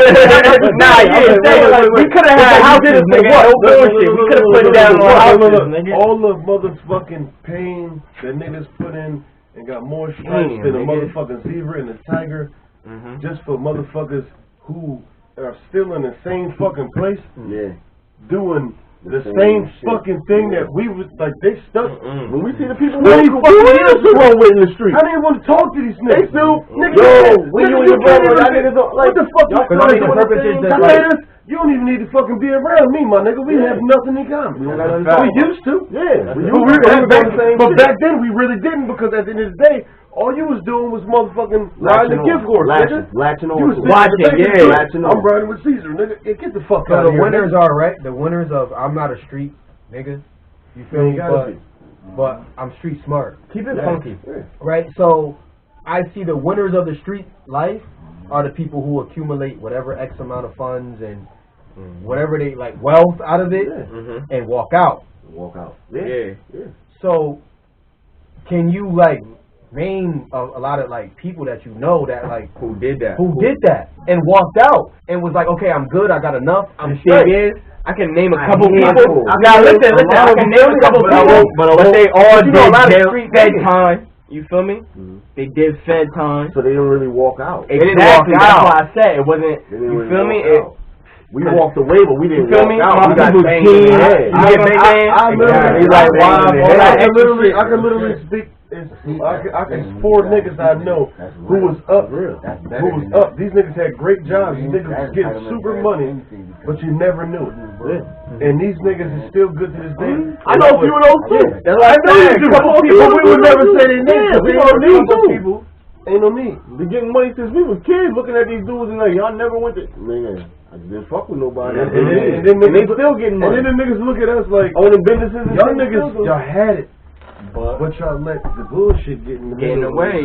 have had houses, nigga. No bullshit. We could have put down on houses, nigga. All the motherfucking pain that niggas put in and got more stripes than a motherfucking zebra and a tiger, just for motherfuckers who are still in the same fucking place, doing The same fucking thing that we was like, they stuck. When we see the people 20 fucking years ago with in the street, I didn't want to talk to these niggas. They still, Nigga, when you and your brother, y'all niggas don't like. What the fuck? You don't even need to fucking be around me, my nigga. We have nothing in common. We used to. Yeah. But back then we really didn't, because at the end of the day, all you was doing was motherfucking riding the gift horse, nigga. Latching on. You was latching on. I'm riding with Caesar, nigga. Get the fuck out of here. The winners are right. The winners of I'm not a street nigga. You feel me? But I'm street smart. Keep it funky. Right? So I see the winners of the street life are the people who accumulate whatever X amount of funds and whatever they like wealth out of it and walk out. Yeah. So can you like name a lot of like people that you know that like who did that and walked out and was like, okay, I'm good, I got enough, I'm straight. I can name a couple people. Now listen, I can name a couple people, but they all did fed time. You feel me? They did fed time. So they don't really walk out. They didn't walk out. That's why I said it wasn't. You feel me? We walked away, but we didn't walk out. We got banged in the head. You get banged in? I can literally speak. I can 4 niggas I know who was up. These niggas had great jobs. These niggas was getting super money, but you never knew it. And these niggas is still good to this day. I know a few of those too. I know a couple people. We would never say their names. We don't need people. Ain't no need. They getting money since we was kids, looking at these dudes and like, y'all never went to. Nigga, I just didn't fuck with nobody. And then they still getting money. And then the niggas look at us like, owning businesses. Y'all niggas, y'all had it. But y'all let the bullshit get in the way,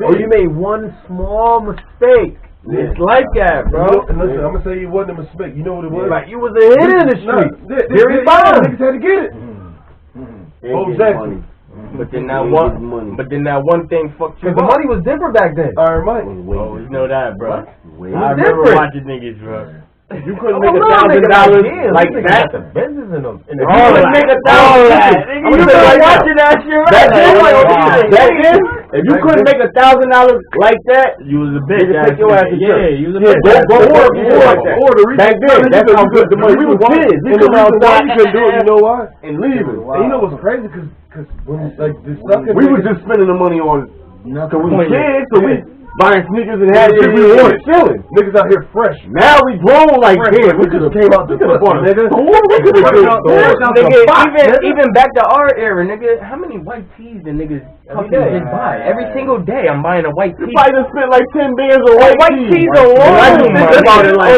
Or you made one small mistake. It's like that, bro. And listen, I'm gonna say it wasn't a mistake. You know what it was? Like you was a hit in the street. Niggas had to get it. Exactly. But then that one thing fucked you up. Because the money was different back then. Iron Mike. Oh, you know that, bro. I remember watching niggas, bro. You couldn't make $1,000 like that. The business in them. You couldn't make $1,000. You been watching that shit right now. If you couldn't make $1,000 like that, you was a bitch. Take your ass to church. You was a bitch. Go work like that. Back then, that's how good the money. We was kids. We couldn't outside. You couldn't do it. You know why? And leaving. And you know what's crazy? Because when like this sucker, we was just spending the money on. Cause we were kids, so we buying sneakers and had shit we wanted, chilling. Niggas out here fresh. Now we grown like damn. We just came out the store, nigga. Even back to our era, nigga. How many white tees the niggas fucking just buy? Every single day, I'm buying a white tee. You probably just spent like 10 bands on white tees alone. I just think about it like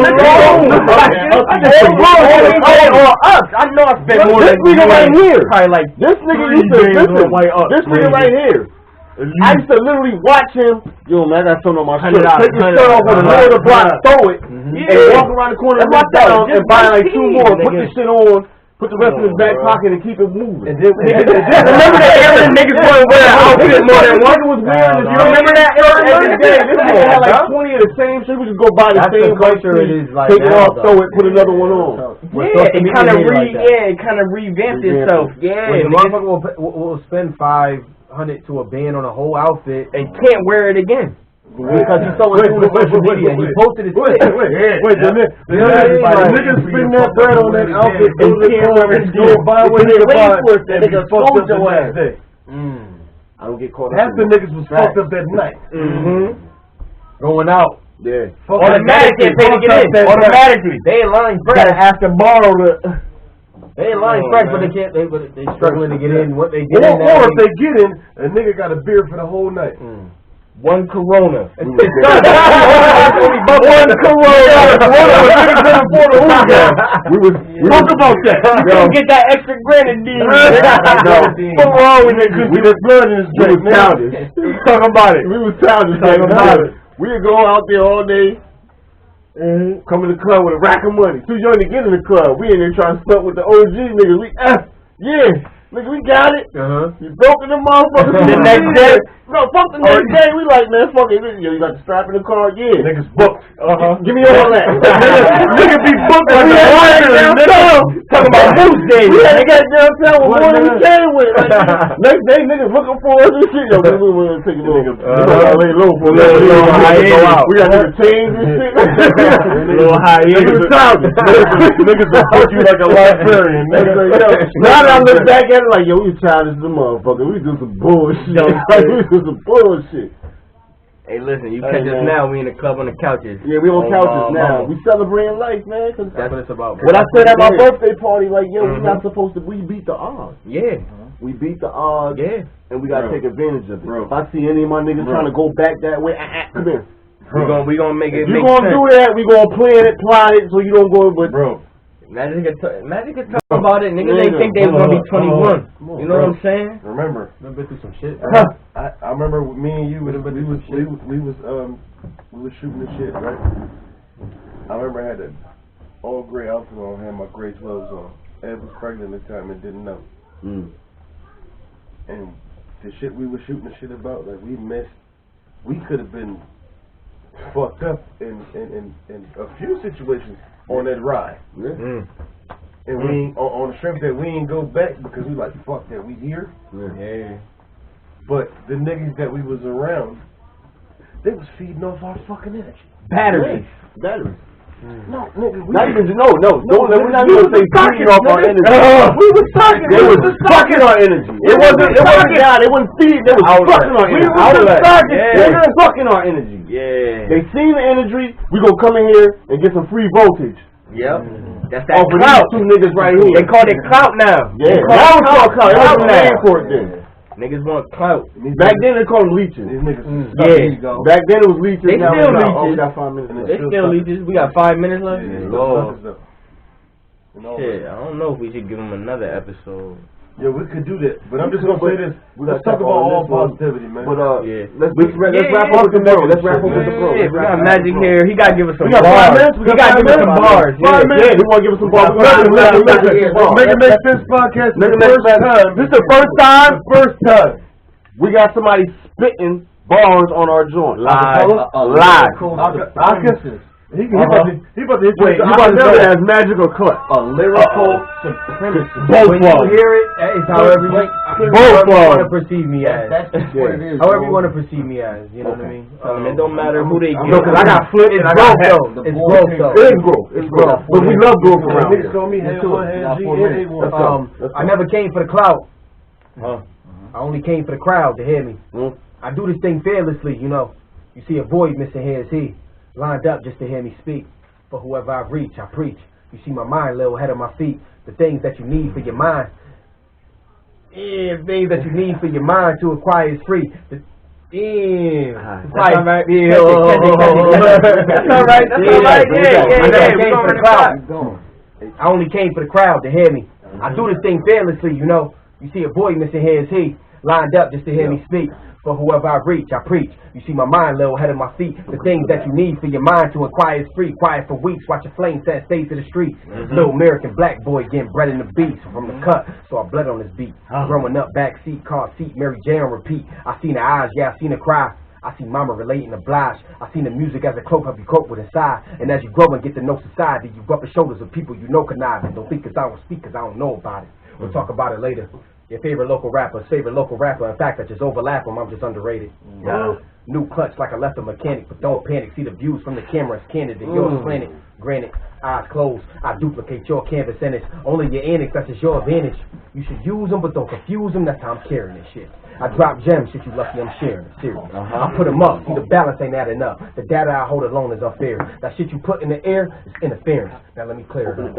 I know I spent more than this nigga right here. Probably like this nigga used to this nigga right here. I used to literally watch him. Yo, man, I got something on my shirt. Take his shirt off on the lower of the block, throw it, and walk around the corner of McDonald's and buy like 2 more. Put this shit on, put the rest in his back pocket, and keep it moving. And then, remember that era the niggas wouldn't wear an outfit more than one? Was wearing. You remember that era? Every day, this nigga had like 20 of the same shit. We just go buy the same culture. Take it off, throw it, put another one on. Yeah, it kind of revamped itself. Yeah, the motherfucker will spend $500 to a band on a whole outfit and can't wear it again because he's so into social media and he posted his shit. Niggas spend that bread on that outfit and can't wear it. Go buy what they buy. Niggas fucked up the last day. I don't get caught up. Half the niggas was fucked up that night. Going out. Yeah. Automatically pay to get in. Automatically. They in line fresh. Gotta have to borrow the. They in line fresh, but they can't. They struggling to get in. What they get in? Or if they get in, a nigga got a beer for the whole night. One Corona. One Corona. We was talk about that. You don't get that extra grenadine. What's wrong with niggas? We just blood in his drink. We was childish. Talk about it. We was childish. Talk about it. We'd go out there all day. Come in the club with a rack of money. Too young to get in the club. We in there trying to stunt with the OG niggas. Nigga, we got it. You broke in the motherfuckers. The next day. No, fuck the next day. We like, man, fuck it. Yo, you got the strap in the car? Yeah. Niggas booked. Give me all that. Nigga be booked like the wire. Talk talking about Moose Day. We had to get downtown with more than we came with. Like, next day, niggas looking for us and shit. Yo, we want to take a little, lay low for a little hiatus. We got niggas change and shit. Little hiatus. Niggas will put you like a librarian. Now that I look back at it like, yo, we childish as a motherfucker. We do some bullshit. We do some bullshit. Hey, listen, you catch us now. We in the club on the couches. Yeah, we on couches now. We celebrating life, man. Cause that's what it's about. What I said at my birthday party, like, yo, we not supposed to. We beat the odds. Yeah. We beat the odds. Yeah. And we gotta take advantage of it. If I see any of my niggas trying to go back that way, come here. We gonna make it. You gonna do that? We gonna plan it, plot it, so you don't go. But Magic can talk about it. Niggas ain't think they was gonna be 21. You know what I'm saying? Remember, I've been through some shit. I remember with me and you, we was shooting the shit, right? I remember I had an all gray outfit on, had my gray 12s on. Ed was pregnant at the time and didn't know. And the shit we were shooting the shit about, like we could have been fucked up in a few situations on that ride. And we ain't, on the strength that we ain't go back because we like, fuck that, we here. But the niggas that we was around, they was feeding off our fucking energy. Batteries. No, nigga, we're not even gonna say feeding off our energy. We was talking. They was sucking our energy. It wasn't God. They wasn't feeding. They was sucking our energy. They was sucking our energy. Yeah. They seen the energy. We gonna come in here and get some free voltage. Yep. That's that clout. Two niggas right here. They call it clout now. Yeah. Now it's called clout. It wasn't name for it then. Niggas want clout. Back then they called them leeches. These niggas. Back then it was leeches. They now still leeches. We got 5 minutes left. They still leeches. We got 5 minutes left. Shit, I don't know if we should give them another episode. Yeah, we could do that, but I'm just gonna say this. Let's talk about all positivity, man. But let's wrap up with the bro. Let's wrap up with the bro. Yeah, we got Magic here. He gotta give us some bars. He gotta give us some bars. 5 minutes. He wanna give us some bars. Make it make sense podcast. This is the first time. First time. We got somebody spitting bars on our joint. Live. He about to hit you. You about to know that as Magic or Klutch. A lyrical supremacist. Both when you hear it, it's however you want to perceive me as. That's just what it is. However you want to perceive me as. You know what I mean? It don't matter who they get. Because I got flipped and I got held. It's growth though. It's growth. But we love growth around here. I never came for the clout. I only came for the crowd to hear me. I do this thing fearlessly, you know. You see a void missing here is he. Lined up just to hear me speak. For whoever I reach, I preach. You see my mind a little ahead of my feet. The things that you need for your mind. Yeah, things that you need for your mind to acquire is free. That's all right. That's all right. I only came for the crowd to hear me. I do this thing fearlessly, you know. You see a boy missing here is he. Lined up just to hear me speak. For whoever I reach, I preach. You see my mind a little ahead of my feet. The things that you need for your mind to acquire is free. Quiet for weeks, watch a flame set stage to the streets. Little American black boy getting bred in the beats from the cut, so I bled on this beat. Growing up, backseat, car seat, Mary J on repeat. I seen her eyes, yeah, I seen her cry. I see mama relating to blush. I seen the music as a cloak help you cope with inside. And as you grow and get to know society, you rub the shoulders of people you know conniving. Don't think cause I don't speak cause I don't know about it. We'll talk about it later. Your favorite local rapper. In fact, I just overlap them. I'm just underrated. New Klutch like I left a mechanic, but don't panic. See the views from the camera is candid and yours slanted. Granted, eyes closed, I duplicate your canvas and it's only your annex, that's just your advantage. You should use them, but don't confuse them, that's how I'm carrying this shit. I drop gems, shit you lucky I'm sharing it, serious. I put them up, see the balance ain't adding up. The data I hold alone is unfair. That shit you put in the air is interference. Now let me clear it up.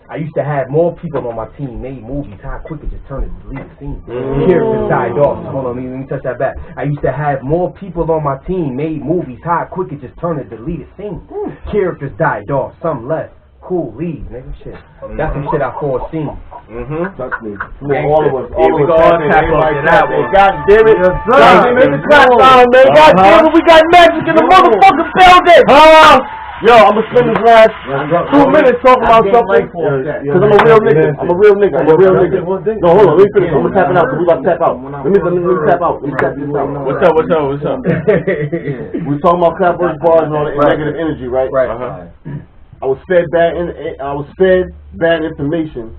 I used to have more people on my team, made movies, how quick it just turned to delete the scene. Characters died off. Hold on, let me touch that back. I used to have more people on my team, made movies, how quick it just turned to delete the scene. Characters died off, some left. Cool, leave, nigga, shit. That's some shit I foreseen. Trust me. All of us. We go all tap on that one. God damn it. God damn it, God damn it, we got Magic in the motherfucking building. Yo, I'm gonna spend this last 2 minutes talking about something. Cause I'm a real nigga. No, hold on, let me finish. I'm gonna tap it out, cause we about to tap out. Let me tap out. Let me tap this out. What's up? We was talking about clap versus bars and all that negative energy, right? I was fed bad information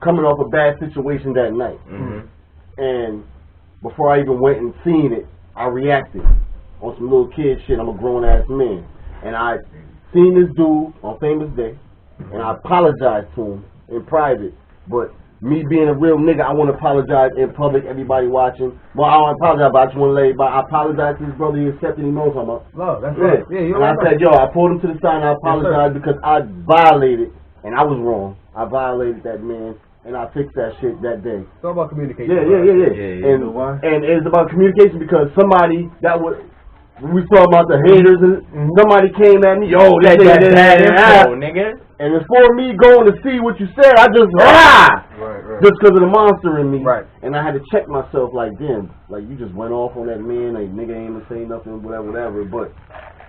coming off a bad situation that night. And before I even went and seen it, I reacted on some little kid shit. I'm a grown ass man. And I seen this dude on Famous Day, and I apologized to him in private. But me being a real nigga, I want to apologize in public, everybody watching. Well, I don't apologize, but I just want to lay it by. I apologize to his brother, he accepted, he knows I'm up. Love, that's right. Yeah, and I said, yo, I pulled him to the side and I apologized because I violated, and I was wrong. I violated that man, and I fixed that shit that day. It's all about communication. Yeah. And it's about communication because somebody that was, we talking about the haters, and somebody came at me, yo, that nigga. And before me going to see what you said, I just just because of the monster in me. Right. And I had to check myself like, damn, like you just went off on that man, like nigga ain't gonna say nothing, whatever. But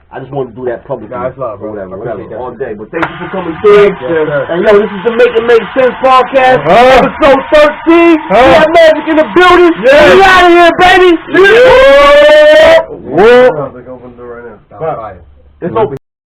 I just wanted to do that publicly. Guys, love, bro. Whatever, all day. But thank you for coming through. And yo, this is the Make It Make Sense podcast, episode 13. We got Majik in the building. We out of here, baby. Open the door right now. It's open.